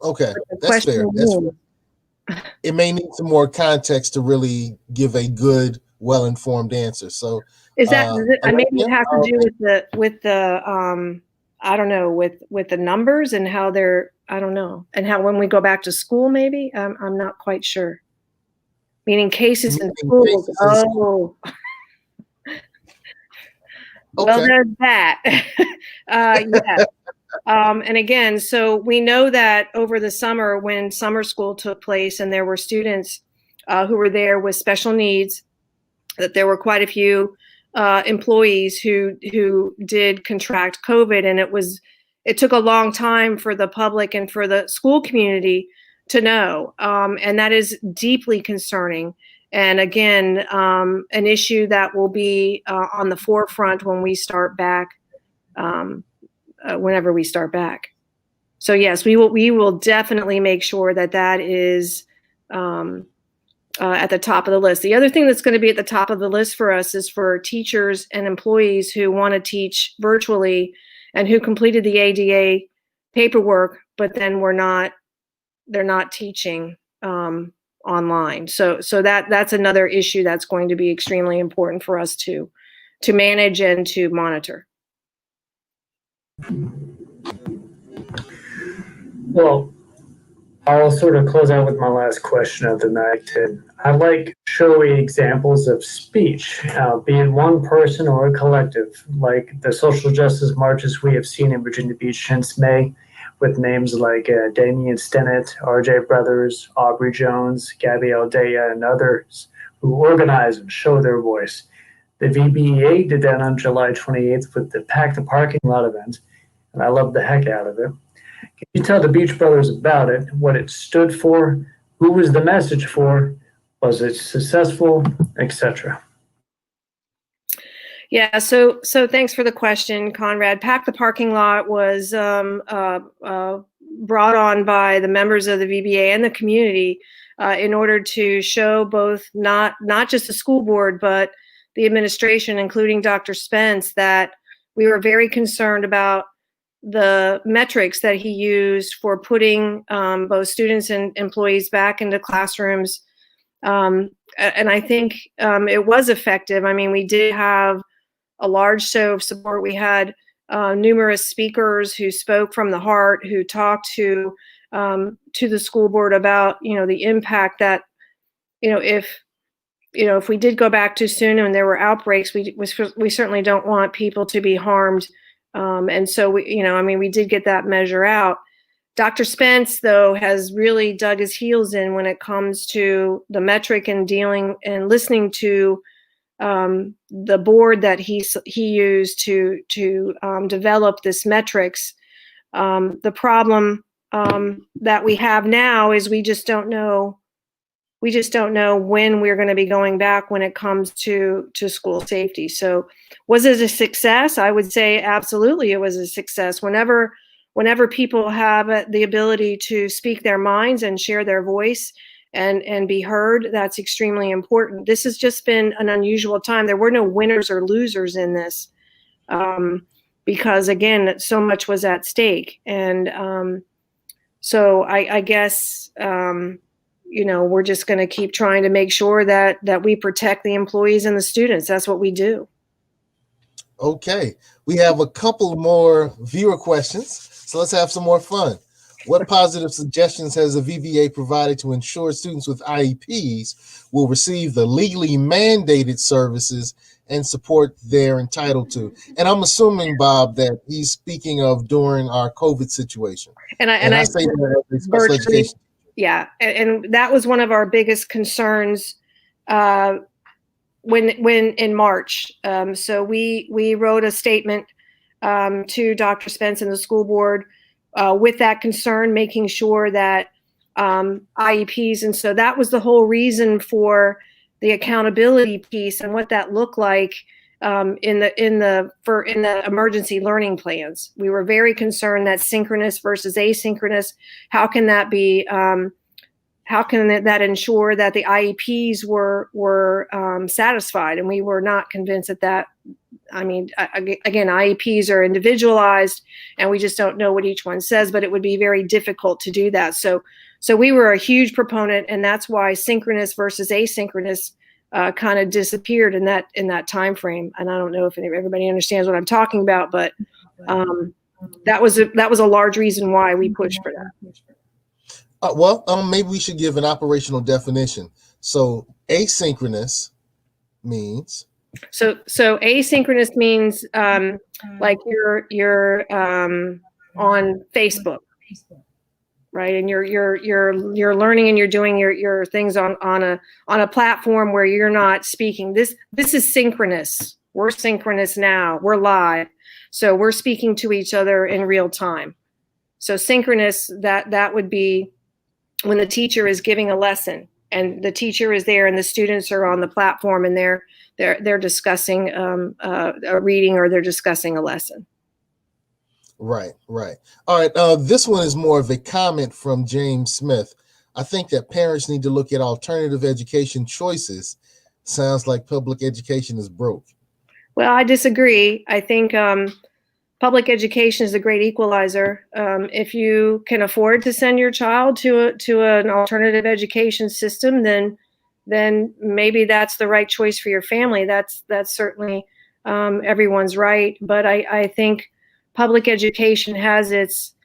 S1: Okay, that's fair. That's fair. It may need some more context to really give a good, well-informed answer. So
S3: is that, maybe it has to do with the I don't know, with the numbers and how they're, I don't know, and how when we go back to school, maybe, I'm not quite sure. Meaning cases in schools. Oh. Well, there's that. Yeah. And again, so we know that over the summer when summer school took place and there were students who were there with special needs, that there were quite a few employees who did contract COVID, and it took a long time for the public and for the school community to know, and that is deeply concerning. And again, an issue that will be on the forefront when we start back, whenever we start back. So yes, we will definitely make sure that is at the top of the list. The other thing that's going to be at the top of the list for us is for teachers and employees who want to teach virtually and who completed the ADA paperwork, but then they're not teaching online. So that's another issue that's going to be extremely important for us to manage and to monitor.
S2: Well, I'll sort of close out with my last question of the night. And I like showy examples of speech, be it one person or a collective, like the social justice marches we have seen in Virginia Beach since May, with names like Damian Stennett, RJ Brothers, Aubrey Jones, Gabby Aldea, and others who organize and show their voice. The VBEA did that on July 28th with the Pack the Parking Lot event, and I loved the heck out of it. Can you tell the Beach Brothers about it, what it stood for, who was the message for, was it successful, etc.?
S3: Yeah, so thanks for the question, Conrad. Pack the Parking Lot was brought on by the members of the VBA and the community in order to show both not just the school board, but the administration, including Dr. Spence, that we were very concerned about the metrics that he used for putting both students and employees back into classrooms. And I think it was effective. I mean, we did have a large show of support. We had numerous speakers who spoke from the heart, who talked to the school board about, the impact that, if we did go back too soon and there were outbreaks, we certainly don't want people to be harmed. And so we did get that measure out. Dr. Spence, though, has really dug his heels in when it comes to the metric and dealing and listening to the board that he used to develop this metrics. The problem that we have now is we just don't know when we're going to be going back when it comes to school safety. So was it a success? I would say absolutely it was a success. Whenever people have the ability to speak their minds and share their voice and be heard, that's extremely important. This has just been an unusual time. There were no winners or losers in this because, again, so much was at stake. And so I guess, we're just going to keep trying to make sure that we protect the employees and the students. That's what we do.
S1: Okay. We have a couple more viewer questions, so let's have some more fun. What positive suggestions has the VBA provided to ensure students with IEPs will receive the legally mandated services and support they're entitled to. And I'm assuming, Bob, that he's speaking of during our COVID situation.
S3: And I
S1: say that as a special education.
S3: Yeah, and that was one of our biggest concerns when in March. So we wrote a statement to Dr. Spence and the school board with that concern, making sure that IEPs, and so that was the whole reason for the accountability piece and what that looked like in the emergency learning plans. We were very concerned that synchronous versus asynchronous. How can that be? How can that ensure that the IEPs were satisfied? And we were not convinced that. I mean, again, IEPs are individualized, and we just don't know what each one says. But it would be very difficult to do that. So we were a huge proponent, and that's why synchronous versus asynchronous kind of disappeared in that time frame. And I don't know if everybody understands what I'm talking about, but that was a large reason why we pushed for that.
S1: Maybe we should give an operational definition. So asynchronous means.
S3: So asynchronous means like you're on Facebook, right? And you're learning and you're doing your things on a platform where you're not speaking. This is synchronous. We're synchronous now. We're live, so we're speaking to each other in real time. So synchronous, that would be when the teacher is giving a lesson and the teacher is there and the students are on the platform and they're discussing a reading or they're discussing a lesson.
S1: Right. All right. This one is more of a comment from James Smith. I think that parents need to look at alternative education choices. Sounds like public education is broke.
S3: Well, I disagree. I think public education is a great equalizer. If you can afford to send your child to an alternative education system, then maybe that's the right choice for your family. That's certainly everyone's right. But I think public education has its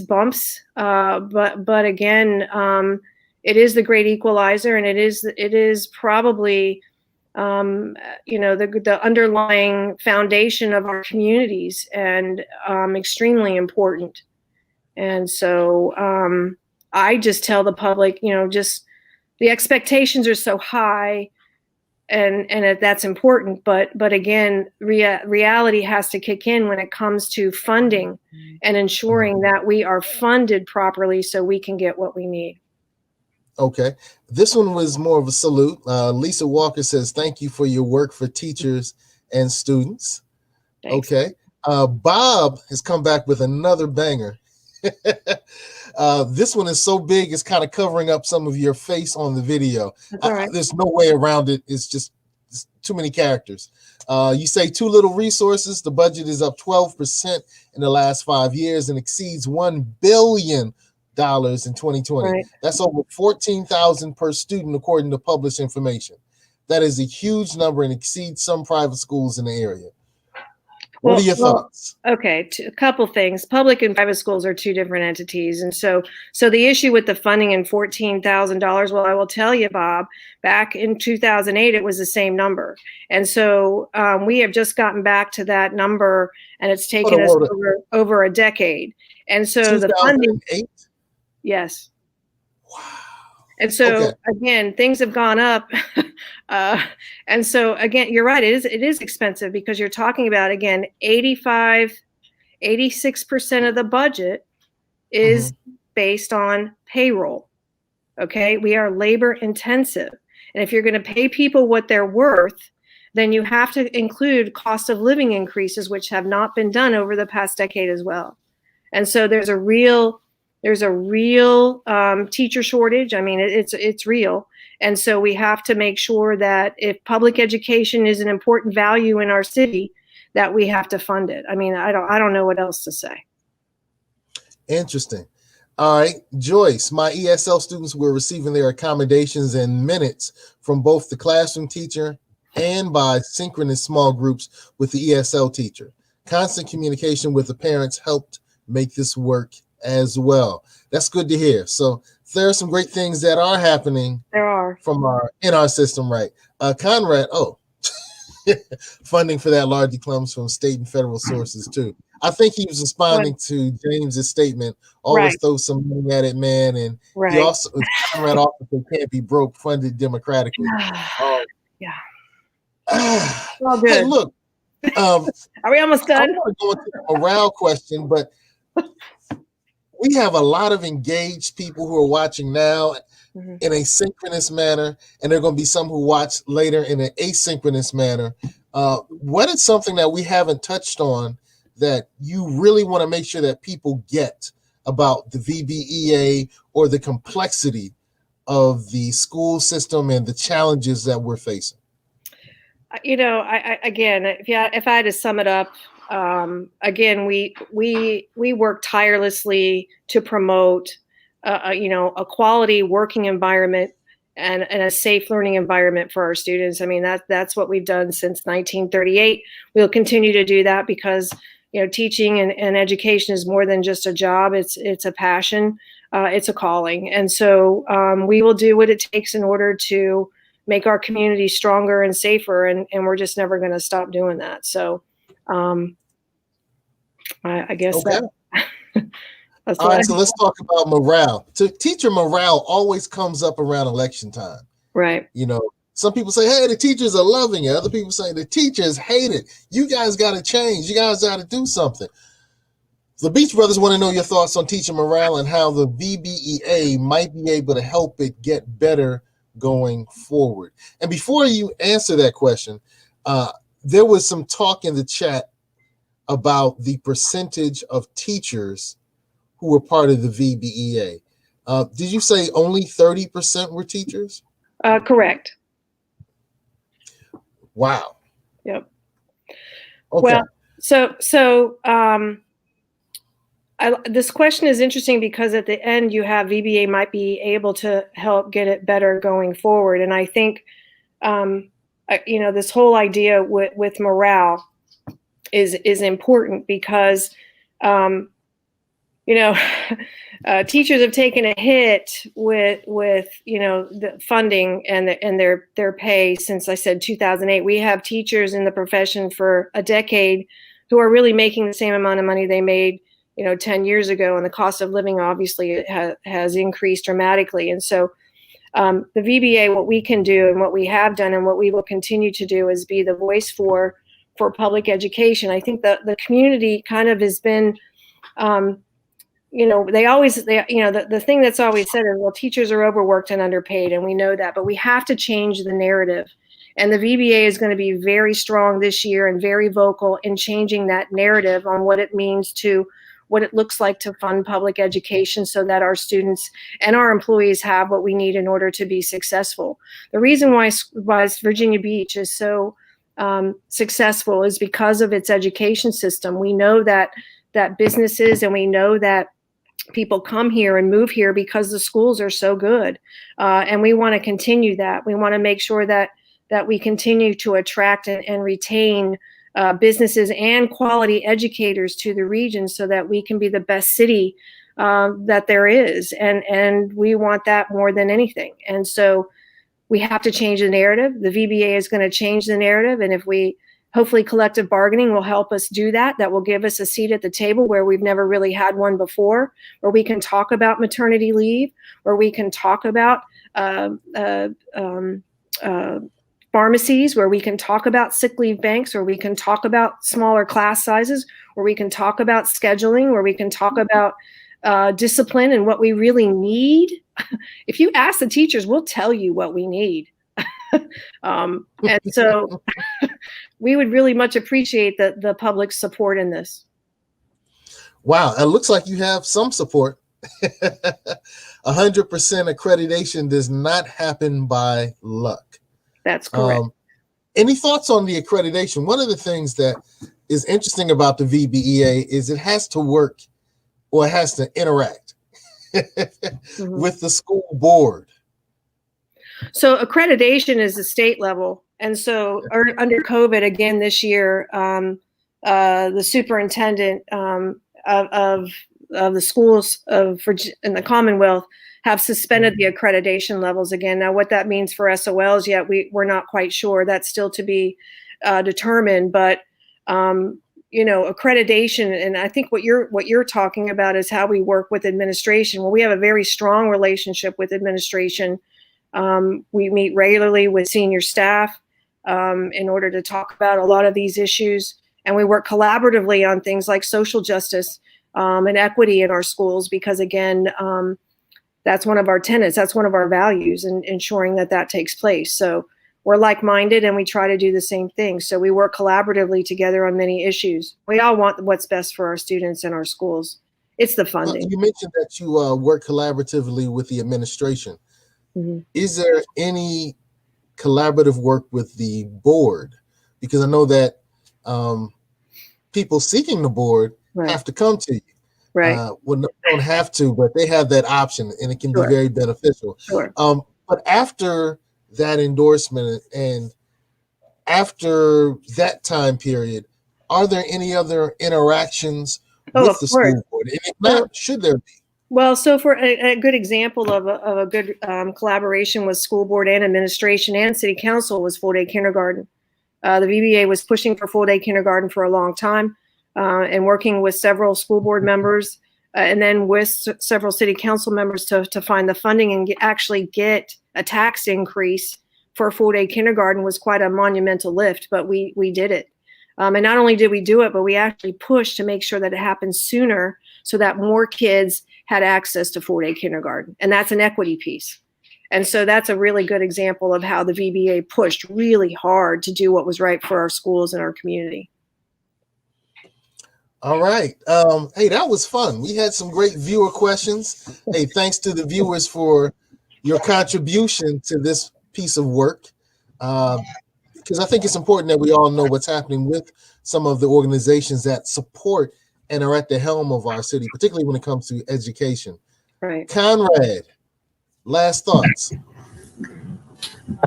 S3: bumps. But again, it is the great equalizer, and it is probably the underlying foundation of our communities, and extremely important. And so I just tell the public, just the expectations are so high, and that's important. But again, reality has to kick in when it comes to funding and ensuring that we are funded properly so we can get what we need.
S1: Okay. This one was more of a salute. Lisa Walker says, thank you for your work for teachers and students.
S3: Thanks.
S1: Okay. Bob has come back with another banger. This one is so big, it's kind of covering up some of your face on the video.
S3: That's all right.
S1: There's no way around it. It's too many characters. You say too little resources. The budget is up 12% in the last 5 years and exceeds $1 billion in 2020. Right. That's over 14,000 per student, according to published information. That is a huge number and exceeds some private schools in the area. What are your thoughts?
S3: Okay, a couple things. Public and private schools are two different entities, and so the issue with the funding and $14,000. Well, I will tell you, Bob. Back in 2008, it was the same number, and so we have just gotten back to that number, and it's taken us over a decade. And so the funding. Yes.
S1: Wow.
S3: And so again, things have gone up. And so again, you're right. It is expensive because you're talking about, again, 86% of the budget is based on payroll. Okay. We are labor intensive. And if you're going to pay people what they're worth, then you have to include cost of living increases, which have not been done over the past decade as well. And so there's a real teacher shortage. I mean, it's real. And so we have to make sure that if public education is an important value in our city, that we have to fund it. I mean, I don't know what else to say.
S1: Interesting. All right, Joyce, my ESL students were receiving their accommodations in minutes from both the classroom teacher and by synchronous small groups with the ESL teacher. Constant communication with the parents helped make this work as well. That's good to hear. So there are some great things that are happening.
S3: There are
S1: in our system, right? Conrad. Oh, funding for that largely comes from state and federal sources too. I think he was responding to James's statement, always
S3: Right.
S1: throw some money at it, man. And he
S3: Right.
S1: also, Conrad officer can't be broke, funded democratically.
S3: Yeah.
S1: Hey,
S3: All good.
S1: look,
S3: Are we almost
S1: I
S3: done?
S1: want to go into the morale question, but we have a lot of engaged people who are watching now in a synchronous manner, and there are going to be some who watch later in an asynchronous manner. What is something that we haven't touched on that you really want to make sure that people get about the VBEA or the complexity of the school system and the challenges that we're facing?
S3: You know, again, if I had to sum it up, again, we work tirelessly to promote, a quality working environment and a safe learning environment for our students. I mean, that's what we've done since 1938. We'll continue to do that because, teaching and education is more than just a job. It's a passion. It's a calling. And so we will do what it takes in order to make our community stronger and safer. And we're just never going to stop doing that. So I guess
S1: Okay.
S3: that's
S1: All
S3: what
S1: right, so let's talk about morale. So teacher morale always comes up around election time.
S3: Right.
S1: Some people say, hey, the teachers are loving it. Other people say the teachers hate it. You guys got to change. You guys got to do something. The Beach Brothers want to know your thoughts on teacher morale and how the VBEA might be able to help it get better going forward. And before you answer that question, there was some talk in the chat about the percentage of teachers who were part of the VBEA. Did you say only 30% were teachers?
S3: Correct.
S1: Wow.
S3: Yep.
S1: Okay.
S3: Well, this question is interesting because at the end you have VBA might be able to help get it better going forward. And I think, this whole idea with morale is important because, teachers have taken a hit with the funding and their pay since, I said, 2008. We have teachers in the profession for a decade who are really making the same amount of money they made 10 years ago, and the cost of living obviously has increased dramatically. And so the VBA, what we can do and what we have done and what we will continue to do is be the voice for public education. I think that the community kind of has been, the thing that's always said is, well, teachers are overworked and underpaid, and we know that, but we have to change the narrative. And the VBA is going to be very strong this year and very vocal in changing that narrative on what it means to what it looks like to fund public education so that our students and our employees have what we need in order to be successful. The reason why Virginia Beach is so successful is because of its education system. We know that businesses, and we know that people come here and move here because the schools are so good. And we want to continue that. We want to make sure that we continue to attract and retain businesses and quality educators to the region so that we can be the best city that there is. And we want that more than anything. And so we have to change the narrative. The VBA is going to change the narrative. And if hopefully collective bargaining will help us do that. That will give us a seat at the table where we've never really had one before, where we can talk about maternity leave, where we can talk about pharmacies, where we can talk about sick leave banks, where we can talk about smaller class sizes, where we can talk about scheduling, where we can talk about discipline and what we really need. If you ask the teachers, we'll tell you what we need. And so we would really much appreciate the public's support in this.
S1: Wow, it looks like you have some support. 100% accreditation does not happen by luck.
S3: That's correct.
S1: Any thoughts on the accreditation? One of the things that is interesting about the VBEA is it has to work, or it has to interact with the school board.
S3: So accreditation is the state level. And so under COVID, again, this year, the superintendent of the schools in the Commonwealth have suspended the accreditation levels again. Now, what that means for SOLs yet, we're not quite sure. That's still to be determine, but accreditation, and I think what you're talking about is how we work with administration. Well, we have a very strong relationship with administration. We meet regularly with senior staff in order to talk about a lot of these issues, and we work collaboratively on things like social justice and equity in our schools, because again, that's one of our tenets, that's one of our values, and ensuring that takes place. So we're like-minded, and we try to do the same thing. So we work collaboratively together on many issues. We all want what's best for our students and our schools. It's the funding.
S1: You mentioned that you work collaboratively with the administration. Mm-hmm. Is there any collaborative work with the board? Because I know that people seeking the board have to come to you.
S3: Right.
S1: Well, don't have to, but they have that option, and it can be very beneficial.
S3: Sure.
S1: But after that endorsement and after that time period, are there any other interactions with the school board? And if not, should there be?
S3: Well, so for a good example of a good collaboration with school board and administration and city council was full-day kindergarten. The VBA was pushing for full-day kindergarten for a long time, and working with several school board members and then with several city council members to find the funding and actually get a tax increase for full-day kindergarten was quite a monumental lift, but we did it. And not only did we do it, but we actually pushed to make sure that it happened sooner so that more kids had access to full-day kindergarten. And that's an equity piece. And so that's a really good example of how the VBA pushed really hard to do what was right for our schools and our community.
S1: All right. Hey, that was fun. We had some great viewer questions. Hey, thanks to the viewers for your contribution to this piece of work. Because I think it's important that we all know what's happening with some of the organizations that support and are at the helm of our city, particularly when it comes to education.
S3: Right.
S1: Conrad, last thoughts.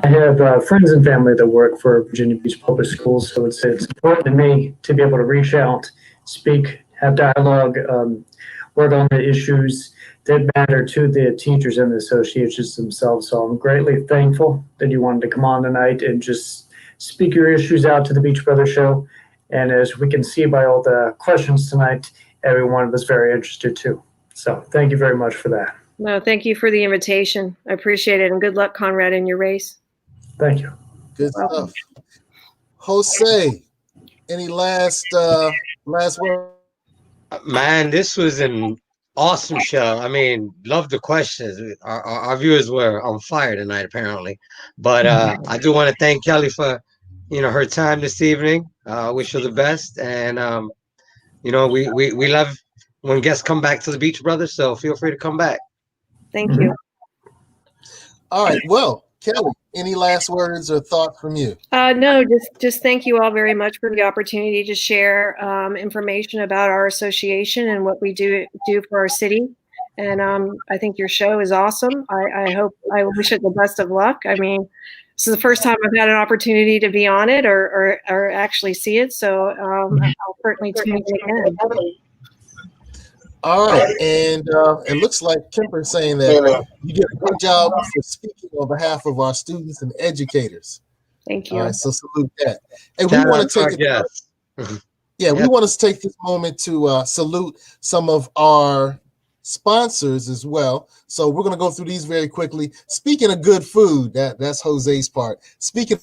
S2: I have friends and family that work for Virginia Beach Public Schools, so it's important to me to be able to reach out, speak, have dialogue, work on the issues that matter to the teachers and the associations themselves. So I'm greatly thankful that you wanted to come on tonight and just speak your issues out to the Beach Brothers Show. And as we can see by all the questions tonight, everyone was very interested too. So thank you very much for that.
S3: No, thank you for the invitation. I appreciate it. And good luck, Conrad, in your race.
S2: Thank you.
S1: Good stuff. Jose, any last word?
S4: Man, this was an awesome show. I mean, love the questions. Our viewers were on fire tonight, apparently. But I do want to thank Kelly for, her time this evening. Wish her the best. And, we love when guests come back to the Beach Brothers. So feel free to come back.
S3: Thank you.
S1: All right. Well, Kelly, any last words or thoughts from you?
S3: No, just thank you all very much for the opportunity to share information about our association and what we do for our city. And I think your show is awesome. I wish it the best of luck. I mean, this is the first time I've had an opportunity to be on it or actually see it. So I'll certainly tune in.
S1: All right, and it looks like Kemper's saying that you did a good job for speaking on behalf of our students and educators.
S3: Thank you.
S1: All right, so salute that. And we want to take we want to take this moment to salute some of our sponsors as well. So we're going to go through these very quickly. Speaking of good food, that's Jose's part. Speaking.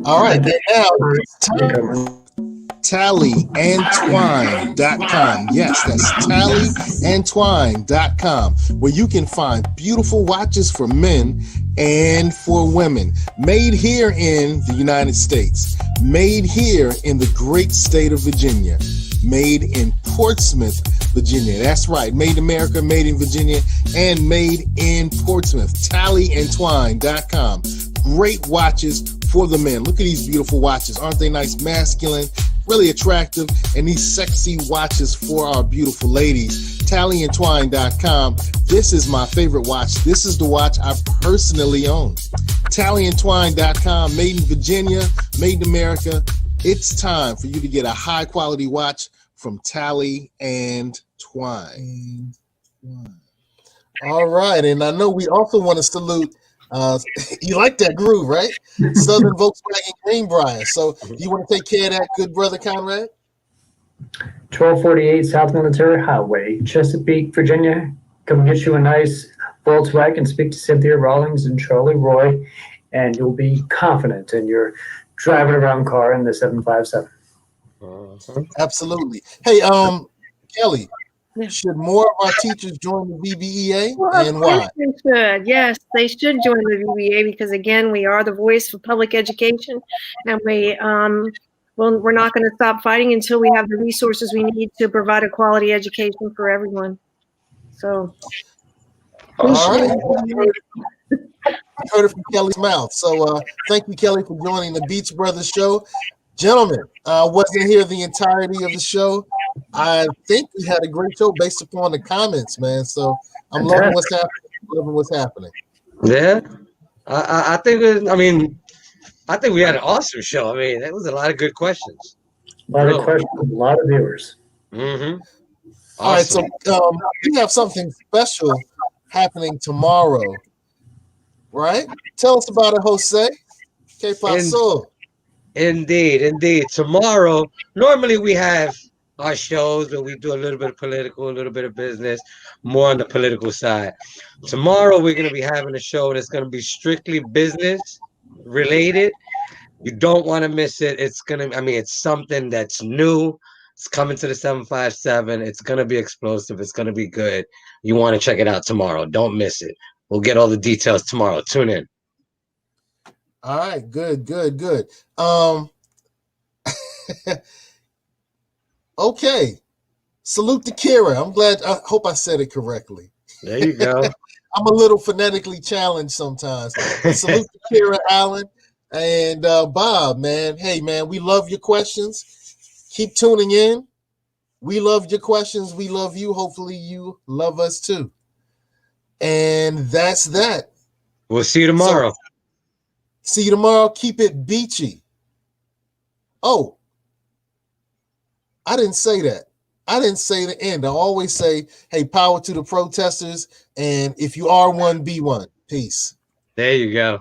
S1: All right, and now it's time. TallyandTwine.com. Yes, that's TallyandTwine.com, where you can find beautiful watches for men and for women, made here in the United States, made here in the great state of Virginia, made in Portsmouth, Virginia. That's right, made in America, made in Virginia, and made in Portsmouth. TallyandTwine.com. Great watches for the men. Look at these beautiful watches. Aren't they nice, masculine, really attractive? And these sexy watches for our beautiful ladies. TallyandTwine.com. This is my favorite watch. This is the watch I personally own. tallyandtwine.com, made in Virginia, made in America. It's time for you to get a high quality watch from Tally and Twine. All right, and I know we also want to salute, you like that groove, right? Southern Volkswagen Greenbrier. So you want to take care of that, good brother Conrad?
S2: 1248 South Military Highway, Chesapeake, Virginia. Come get you a nice Volkswagen, speak to Cynthia Rawlings and Charlie Roy, and you'll be confident in your driving around car in the 757.
S1: Absolutely. Hey, Kelly,
S3: Yeah.
S1: should more of our teachers join the VBEA,
S3: Well,
S1: and
S3: of
S1: why?
S3: course they should. Yes, they should join the VBA because, again, we are the voice for public education, and we're not going to stop fighting until we have the resources we need to provide a quality education for everyone. So, please
S1: All right.
S3: join the VBA.
S1: You heard it from Kelly's mouth. So thank you, Kelly, for joining the Beach Brothers show. Gentlemen, wasn't here the entirety of the show. I think we had a great show based upon the comments, man. So I'm loving what's happening.
S4: Yeah, I think. I think we had an awesome show. I mean, that was a lot of good questions.
S2: A lot of questions, a lot of viewers.
S4: Mm-hmm. Awesome.
S1: All right, so we have something special happening tomorrow, right? Tell us about it, Jose. Que pasó?
S4: Indeed. Tomorrow, normally we have our shows where we do a little bit of political, a little bit of business, more on the political side. Tomorrow, we're going to be having a show that's going to be strictly business related. You don't want to miss it. It's something that's new. It's coming to the 757. It's going to be explosive. It's going to be good. You want to check it out tomorrow. Don't miss it. We'll get all the details tomorrow. Tune in.
S1: All right, good. Okay. Salute to Kira. I hope I said it correctly.
S4: There you go.
S1: I'm a little phonetically challenged sometimes. Salute to Kira Allen and Bob, man. Hey, man, we love your questions. Keep tuning in. We love your questions. We love you. Hopefully you love us too. And that's that.
S4: We'll see you tomorrow.
S1: See you tomorrow. Keep it beachy. Oh, I didn't say that. I didn't say the end. I always say, hey, power to the protesters. And if you are one, be one. Peace.
S4: There you go.